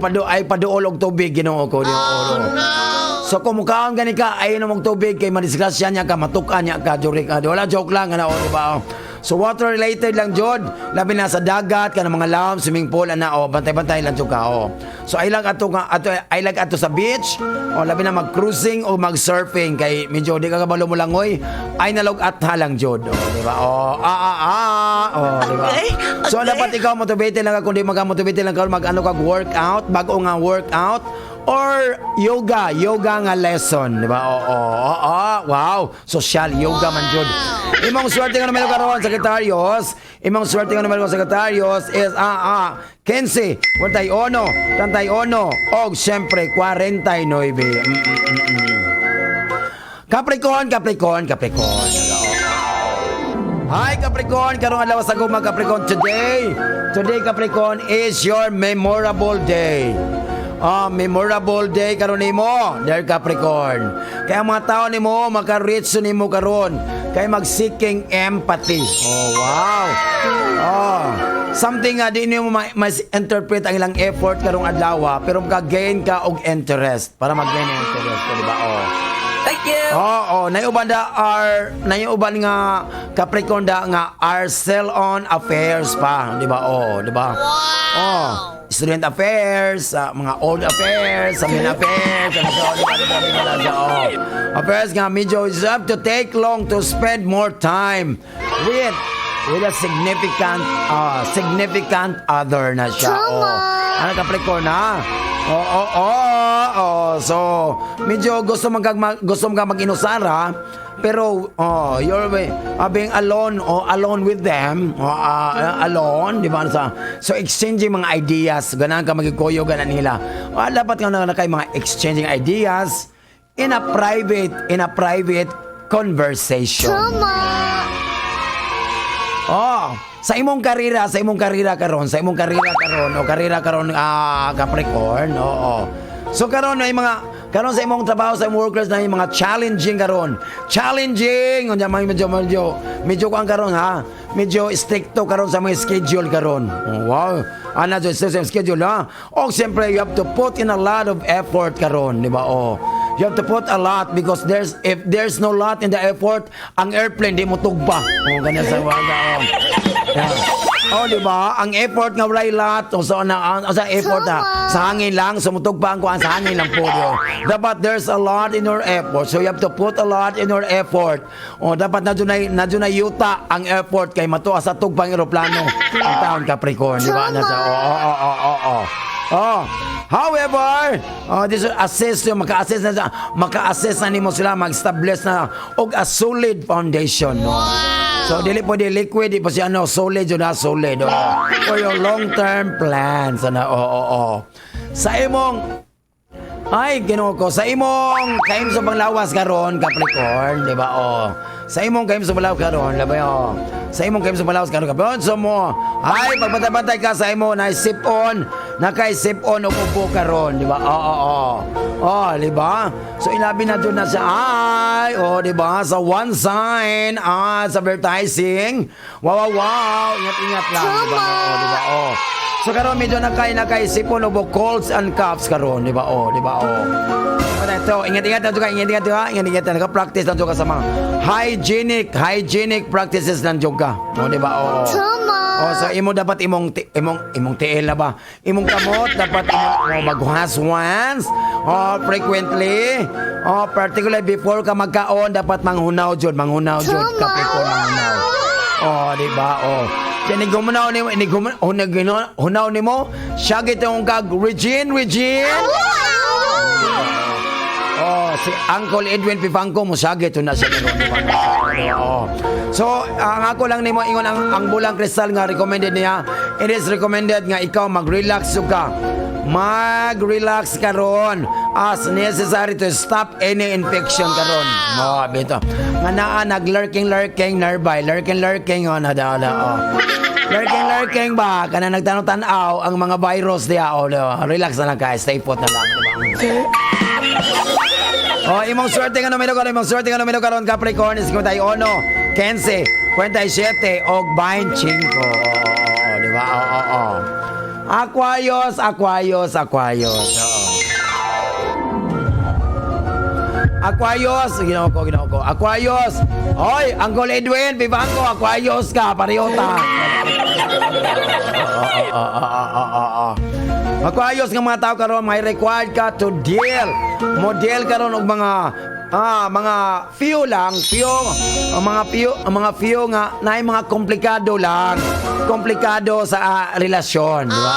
[SPEAKER 2] paduol og tubig Ginoo ko. So kung mukaon gani ka ay mong tubig kay madisgrasya niya ka, matukan niya ka, wala joke lang di ba? So water related lang jud, labi na sa dagat kanang mga laom, swimming pool bantay-bantay lang jud ka. So ay lang ato sa beach labi na mag-cruising o mag-surfing kay medyo di ka kabalo mo langoy, ay nalog at halang jud, di ba? Di ba? So dapat ikaw motivated lang ka, kundi mag-motivated lang ka kag workout, bago nga workout or yoga nga lesson, di ba? Wow, social yoga man jud. Imong swerte nga numero karon Sagittarius, is 15, 41, 31 og siyempre 49. Capricorn. Hi Capricorn, karong adlaw sa guma Capricorn today Capricorn is your memorable day. Memorable day karon nimo, dear Capricorn. Kaya mga tao nimo maka-reach nimo karon kay mag-seeking empathy. Wow. Something di nimo mas-interpret ang ilang effort karong adlaw pero maka-gain ka og interest para mag-gain interest, di ba?
[SPEAKER 5] Thank you.
[SPEAKER 2] Oo, naiuban nga Capricorn nga are still on affairs pa, di ba? Oh, di ba? Wow. Oh, student affairs, mga old affairs, main affairs, di ba? Affairs nga medyo you have to take long to spend more time with a significant other na siya. Ano Capricorn na? So medyo gusto mga mag-inusara, pero you're being alone with them, alone, di ba? So exchanging mga ideas, ganan ka magikuyo, ganan nila. Dapat ka na kay mga exchanging ideas in a private conversation. Sa imong karira karon Capricorn. So karon ay mga sa imong trabaho sa imong workers na yung mga challenging karon. Challenging unya medyo kuan karon ha. Medyo stricto karon sa mga schedule karon. Wow. Ana jo sa schedule ha. Siyempre you have to put in a lot of effort karon, di ba? You have to put a lot because if there's no lot in the effort, ang airplane di mo tugba. Ganyan sa waga. Di ba? Ang effort nga walay lot sa effort sa hangin lang, sumutog pa ang kuan sa hangin lang po. Dapat there's a lot in your effort. So you have to put a lot in your effort. Dapat na yuta ang effort kay matuwa sa tugbang eroplano. Ang taon Capricorn, di ba? However, this will assist you, maka-assist na nimo sila mag-establish na og a solid foundation. So dili po di liquid, di po siya solid yun na solid. For your long-term plans. Sa imong sa imong kaim sa panglawas karon Capricorn, di ba? Sa imong kaim sa panglawas karon, sa imong kaim sa panglawas karon Capricorn, so mo pagpatay ka sa imo na sip-on o upo karon, di ba? Di ba? So ilabi na doon na siya di ba? Sa one sign sa advertising. Wow, ingat lang, di ba? Di ba? So karon medyo nakay sipon o colds and coughs karon, di ba? Di ba? Ito, ingat naka-practice lang ka sa mga hygienic practices lang ka. Di ba? So imo dapat imong tiil na ba? Imong kamot dapat maghuhas-huas frequently. Particularly before ka magkaon dapat manghunaw jud Capricorn manghunaw. Di ba? Kaya hunaw nimo, siya gitong kag Regine. Si Uncle Edwin Pipangko mo sagit na siya. So, ang ako lang nimo ingon ang bulang kristal nga recommended niya. It is recommended nga ikaw mag-relax ka. Mag-relax karon as necessary to stop any infection karon. Bito. Nga naa nag-lurking nearby. Lurking Lurking ba? Kana nagtanaw-tanaw ang mga virus diya. Relax na lang ka. Stay put na lang. Imong swerte nga numero karon Capricorn is kung tayo 1, 15, 47 og 25. Di ba? Aquarius. Aquarius, ginawa ko. Aquarius. Hoy, Uncle Edwin, Pipangko, Aquarius ka, parehota. Aquarius nga mga tao karon may required ka to model karon og mga few nga naay mga komplikado sa relasyon, di ba?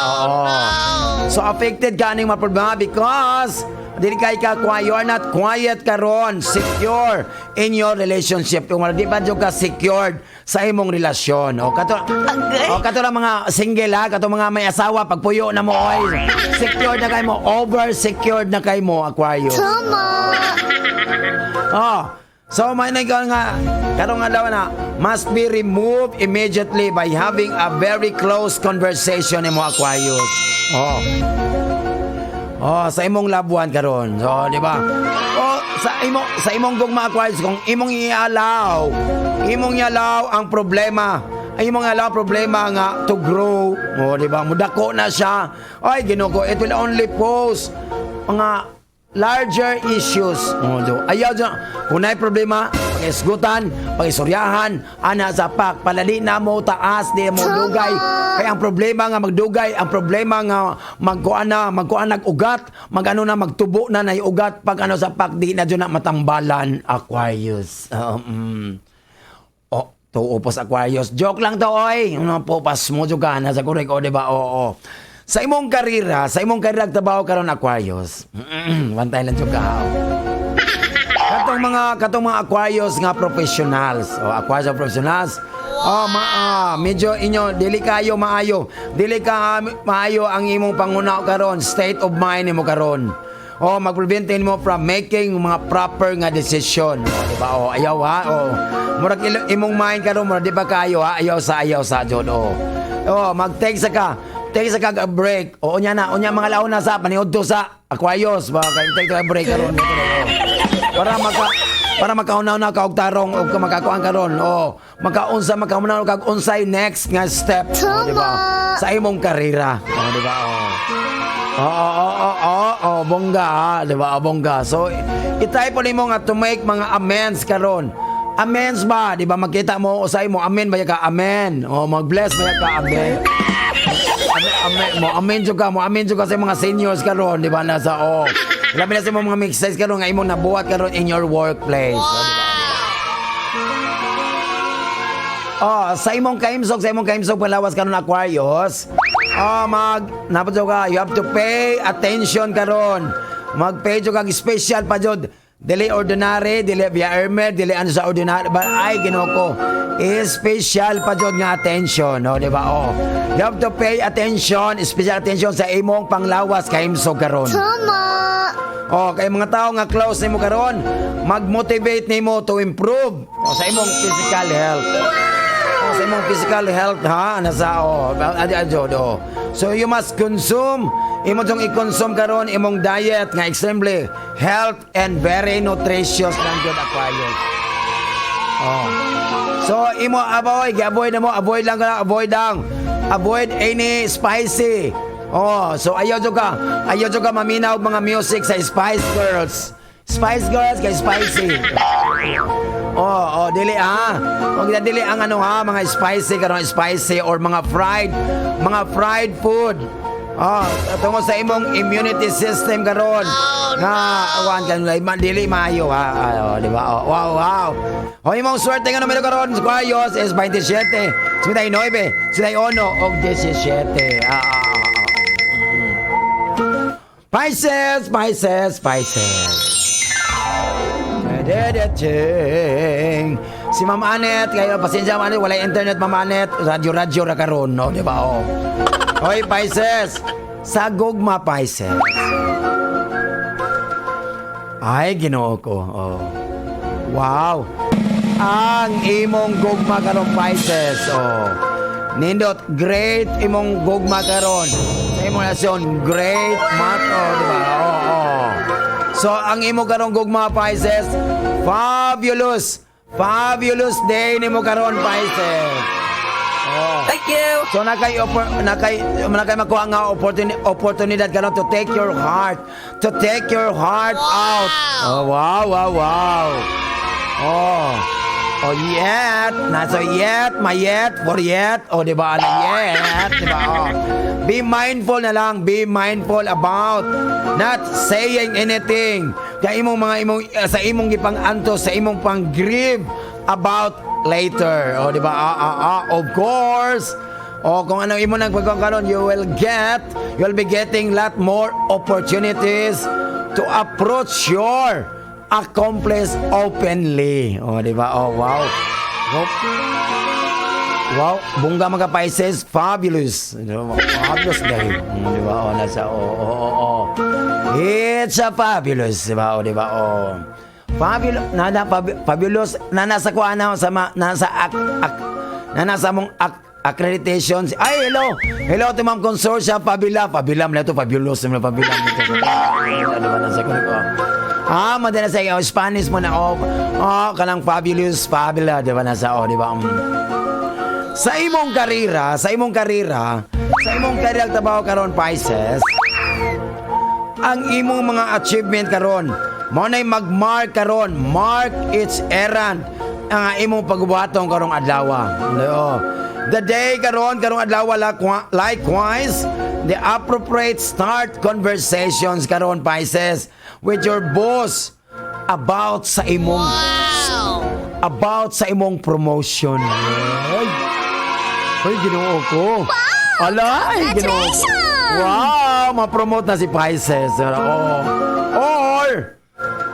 [SPEAKER 2] So affected ka ning mga problema because dili ka you are not quiet karon, secure in your relationship. Kung di ba ka secured sa imong relasyon. Kato lang mga single kato mga may asawa pagpuyo na mo secured na kay mo, over secured na kay mo, Aquarius. So may nga karong nga daw na must be removed immediately by having a very close conversation mo, Aquarius. Sa imong labuan karon. So, di ba? Sa imong gugma Aquarius kung imong ialaw ang problema. Imong ialaw problema nga to grow. Di ba? Mudako na siya. Ginoo ko, it will only pose mga larger issues. Ayaw dyan. Kung na'y problema, pag-isgutan, pag-isuryahan, ana sa pak, palali na mo, taas, di mo dugay. Kaya ang problema nga magdugay, ang problema nga magkuan nag-ugat, magano na, magtubo na ugat, pag ano sa pak, di na dyan na matambalan, Aquarius. Tuo po sa Aquarius. Joke lang to, oy. Po, pas mo juga na sa kurek, o, diba? Oo. Sa imong karira, trabaho karon Aquarius. Bantay lang juga. Katong mga Aquarius nga professionals. O Aquarius professionals. Medyo inyo dili kayo maayo. Dili ka maayo ang imong pangunaw karon, state of mind nimo karon. Magpreventin mo from making mga proper nga decision. Diba? Ayaw ha. Murag imong mind karon, murag di ba kayo ha? Ayaw sa jud. Mag-take sa ka break. Unya mga laon na sa paniud to sa Aquarius ba kay take ka break karon. Para makaunaw na ka og tarong og makakuan karon. Makaunaw kag unsay next nga step, di ba? Sa imong karera, di ba? Bongga, di ba? Bongga. So, itry po nimo nga to make mga amends karon. Amends ba? Di ba makita mo usay mo amen ba ka amen. Mag-bless ba ka amen. Amen juga sa mga seniors karon, di ba? Nasa labi na sa mga mixes karon nga imong nabuhat karon in your workplace. Sa imong kaimsog palawas karon Aquarius. Napad ka, you have to pay attention karon. Mag-pay jud kag special pa jud. Dili ordinary, dili via Hermes, dili ano sa ordinary, but ay ginoko. Special pa jud nga attention, di ba? You have to pay attention, special attention sa imong panglawas kaimsog karon. Kay mga tao nga close nimo karon, mag-motivate nimo to improve sa imong physical health. Sa imong physical health ha, So you must consume, imo tong i-consume karon imong diet nga extremely health and very nutritious lang jud Aquarius. So imo avoid any spicy. So ayaw jud ka maminaw og mga music sa Spice Girls. Spice Girls kay spicy. Dili ha. Huwag na dili ang mga spicy or mga fried food. Tungo sa imong immunity system karon. Awan kan dili maayo ha. Di ba? Wow. Imong swerte nga numero karon sa Aquarius is 27, 29, 31 og 17. Pisces. Si Ma'am Anet, kayo pasensya Ma'am Anet, wala internet Ma'am Anet, radyo ra karon, no, di ba? Hoy Pisces, sa gugma Pisces. Ay Ginoo ko. Wow. Ang imong gugma karon Pisces. Nindot great imong gugma karon. Sa imong nasyon great mato, di ba? So, ang imo karong gugma Pisces, fabulous day nimo karon Pisces.
[SPEAKER 5] Thank you.
[SPEAKER 2] So, nakay makuha nga oportunidad karon to take your heart out. Wow. Di ba? Di ba? Be mindful about not saying anything. Kaya sa imong gipang-antos, sa imong pang-grieve about later. Di ba? Of course. Kung ano imo nagpagkakaroon, you will be getting lot more opportunities to approach your accomplish openly. Di ba? Wow. Wow, bungga mga Pisces, fabulous. Fabulous day. Di ba? It's a fabulous, di ba? Di ba? Fabulous na nasa kuana nasa mong accreditations. Ay, hello to Ma'am Consortia Pabila na to, fabulous na Pabila nito. Di ba nasa kuno ko? Madala sa Spanish mo na kanang fabulous, fabula, di ba nasa di ba? Sa imong karira trabaho karon Pisces. ang imong mga achievement karon. Mo nay mag-mark karon, mark its errand ang imong pagbuhaton karong adlaw. The day karong adlaw likewise, the appropriate start conversations karon Pisces with your boss about sa imong promotion. Ay, Ginoo ko. Alay, Ginoo ko. Wow, ma-promote na si Pisces.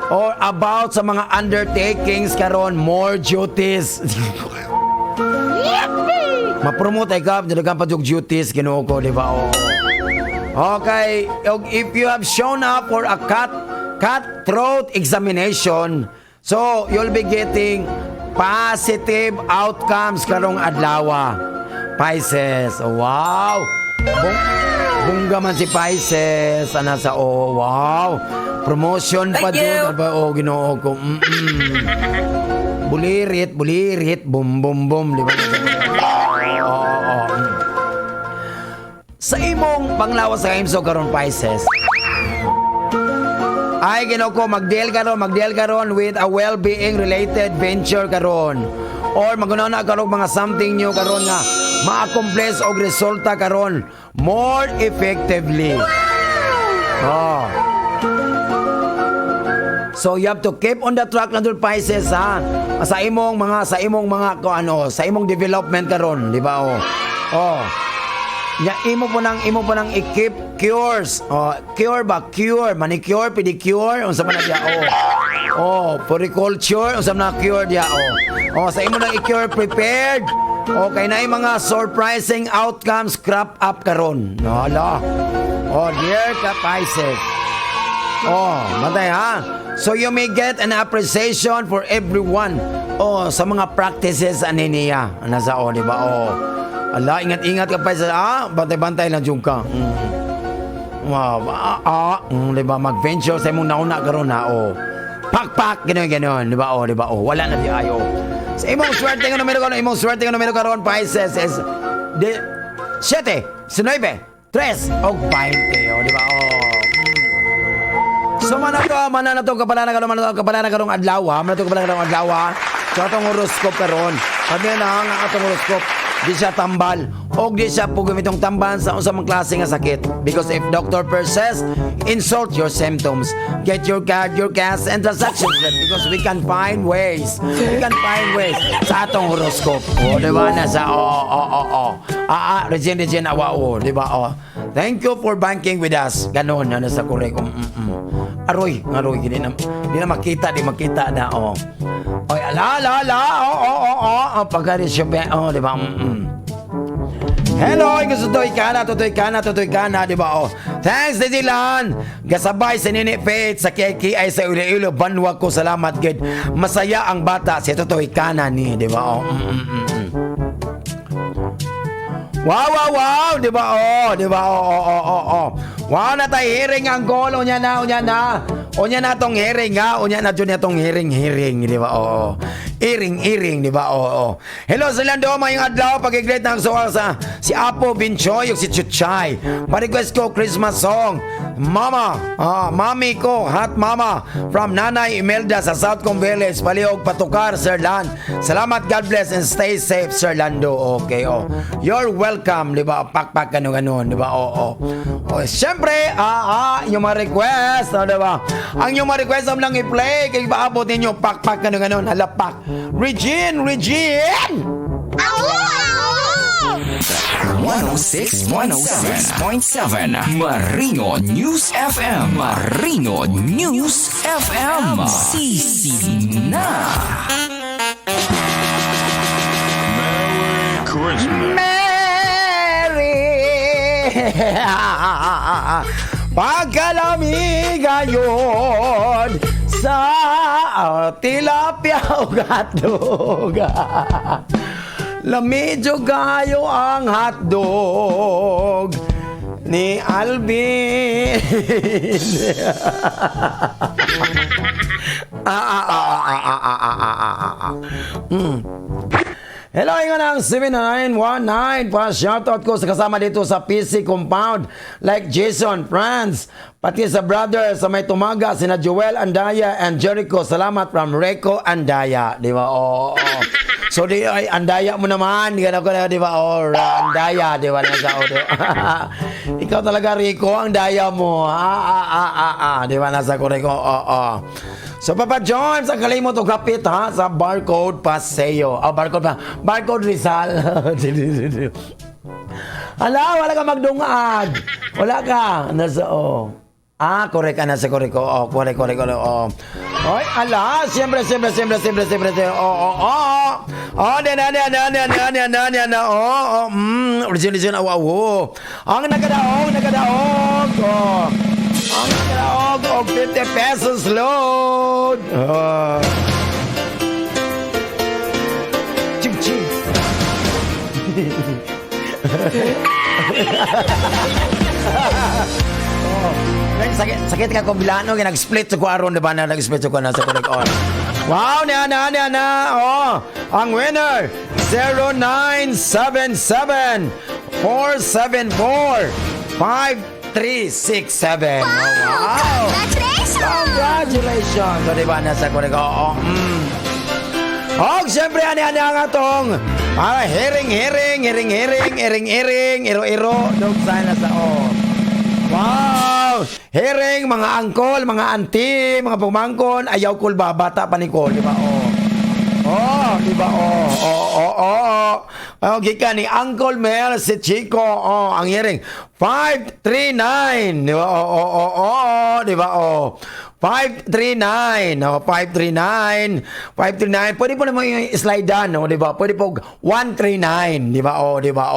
[SPEAKER 2] Or about sa mga undertakings karon, more duties. Ma-promote ay ka, dalagang pa yung duties, Ginoo ko, di ba? Okay, if you have shown up for a cutthroat examination, so you'll be getting positive outcomes karong adlaw. Pisces, wow! Bungga man si Pisces, sa wow! Promotion pa doon, Ginoo ko. Bulirit, bum, di ba? Sa imong panglawas sa imso karon Pisces, ay Ginoo ko, mag-deal karon with a well-being related venture karon. Or maguna karon mga something new karon nga ma-accomplish og resulta karon more effectively. So you have to keep on the track na dul Pisces ha. Sa imong mga sa imong development karon, di ba? Ya imo po nang i-keep cures. Cure, manicure, pedicure, unsa man dia puriculture, unsa man cure dia sa imo nang i-cure prepared. Okay na yung mga surprising outcomes crop up karon. Dear ka Pisces. Matay ha. So you may get an appreciation for everyone. Sa mga practices aniniya. Nasa di ba? Ala, ingat ka Pisces. Bantay-bantay lang yung ka. Di ba? Mag-venture sa imong nauna karon na. Pak, gano'n, di ba? Wala na di ayo. Sa imong swerte nga numero karon Pisces is 7, 9, 3, o 20, di ba? So mana to kapala na karong adlaw. So atong horoscope karon. Sabi na ang atong horoscope, di siya tambal o di siya pugumitong tamban sa unsa mang klase nga sakit. Because if doctor persists, insult your symptoms. Get your card, your cash, and transactions because we can find ways. Sa atong horoscope. Di ba na sa Regine awa di ba? Thank you for banking with us. Ganon na sa correct. Aroy, di na makita na Oy, pagkari siya di ba? Hello, gusto to'y kana, di ba? Thanks, Dilan. Gasabay sa Nini Faith sa KKI sa Iloilo, Banwag ko, salamat, good. Masaya ang bata, si Totoy kana ni, di ba? Wow, di ba? Wow, na tayo hearing ang goal, unya na tong hearing ha, unya na dyan itong hearing, di ba? Iring, di ba? Hello sa Lando, mayong adlaw, pag-greet ng suwal sa si Apo Binchoy, yung si Chuchay. Pa-request ko Christmas song, Mami ko, Hot Mama, from Nanay Imelda sa South Cong Village, Paliog, Patukar, Sir Lan. Salamat, God bless, and stay safe, Sir Lando. Okay, you're welcome, di ba? Pakpak, ganun, di ba? Siyempre, yung mga request, di ba? Ang yung mga request lang i-play, kaya ipaabot ninyo, pakpak, ganun, halapak. Regine!
[SPEAKER 4] 106.7 Marino News FM. Sisi na.
[SPEAKER 2] Pagkalami gayon sa tilapia o hotdog. Lamidyo gayo ang hotdog ni Alvin. Hello, inga ng 7919. Pa-shoutout ko sa kasama dito sa PC Compound. Like Jason, Franz. Pati sa brother sa may tumaga, sina Joel Andaya and Jericho. Salamat from Reco Andaya. Di ba? Oo. So, di ay Andaya mo naman. Di ba? Or Andaya. Di ba? Ikaw talaga, Rico, ang daya mo. Di ba? Nasa ko, Rico. Oo. So, Papa Jones, ang kalimot o kapit ha sa barcode Paseo. Barcode pa. Barcode Rizal. Hala, wala ka magdungag. Wala ka. Nasa, correct ka. Nasa correct ko. Correct. Oy, ala, siyempre. Original, Ang nagadaog. Ang nagadaog, 50 pesos load. Ching. Sakit ka ko bilano, nag-split sa kuaron, diba na nag-split sa kuaron, nasa correct on. Wow, na. Ang winner, 0977 474 5367. Wow! Congratulations! So, diba, nasa correct on. Siyempre, ani ang atong hiring, iro, dog sana sa Wow! Hiring, mga angkol, mga auntie, mga pumangkon, ayaw kul ba, bata pa ni Col, di ba? Di ba? Gika ni Uncle Mel si Chico, ang hiring, 539, di ba? Di ba? 539. 539. Pwede po naman yung slide down, di ba? Pwede po 139, di ba? Di ba?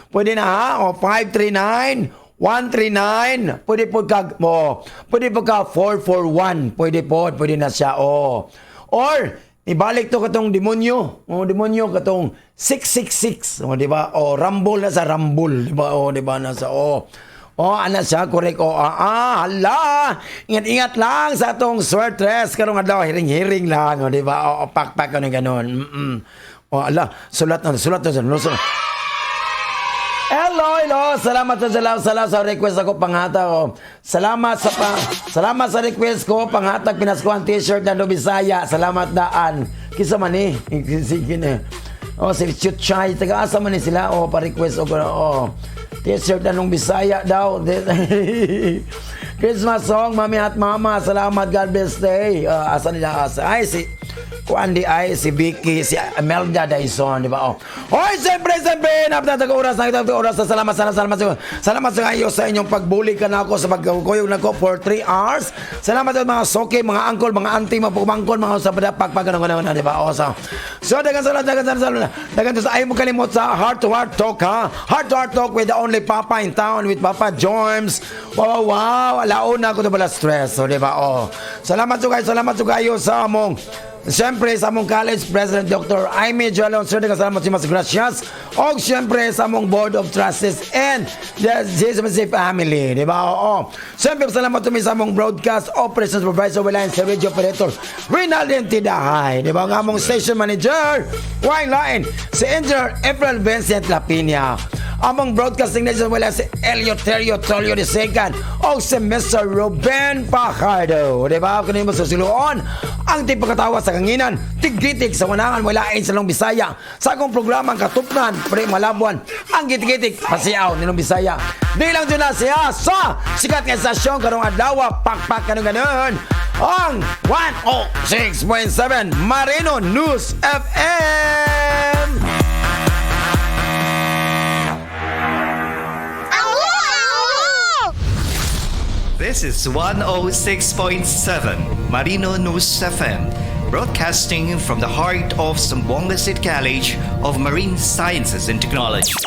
[SPEAKER 2] Pwede na ha? 539. 139, pwede po ka 441, pwede na siya, Or, ibalik to katong demonyo, katong 666, di ba? Rumble na sa Rumble, di ba? Di ba na sa, ana siya, correct, hala, ingat lang sa atong swertres, karong adlaw, hiring lang, di ba? Pak, ganun. Ala, sulat na. Hello. Salamat sa request ako panghatag. Salamat sa request ko panghatag pinaskuhan t-shirt na Bisaya. Salamat daan. Kisa man sige na. Si Chuchay, taga-asa man sila pa-request ko t-shirt na Bisaya daw. Christmas song, Mami at Mama. Salamat, God bless day. Asa nila ay si Kuandi ay si Vicky, si Amelda Dyson, di ba? Siyempre, napatag oras na ito, salamat sa kayo sa inyong pagbuli ka na ako sa pagkukuyog na ko for 3 hours. Salamat sa mga soke, mga uncle, mga auntie, mga pumangkol, mga sabadak, pagpagano'n, di ba? So, dagan sa ayaw mo kalimot sa Heart to Heart Talk, ha? Heart to Heart Talk with the only Papa in town, with Papa Jorms. Wow, alauna ko na bala stress, di ba? Salamat sa kayo sa among siyempre sa among college president Dr. Aimee Jalon, sir, salamat sa mas gracias. O siyempre sa among board of trustees and the JSMC family, di ba? Siyempre salamat sa among broadcast operations supervisor wala sa radio operator Rinaldo Tidahay, di ba? Ang among station manager Wine Line, si Engineer April Vincent Lapinia. Among broadcasting nation wala si Eleuterio Tolio II o si Mr. Ruben Pajardo, di ba? Kung mo susiluon ang tipagkatawa sa kanginan, tiggitik sa wanangan walain sa Long Bisaya. Sa akong programang Katupnan, Pre Malabuan, ang gitik-gitik, pasiyaw ni Long Bisaya. Di lang dyan na siya sa sikat nga estasyon karong adlaw, pakpak ganun. Ang 106.7 Marino News FM.
[SPEAKER 9] This is 106.7 Marino News FM, broadcasting from the heart of Zamboanga State College of Marine Sciences and Technology.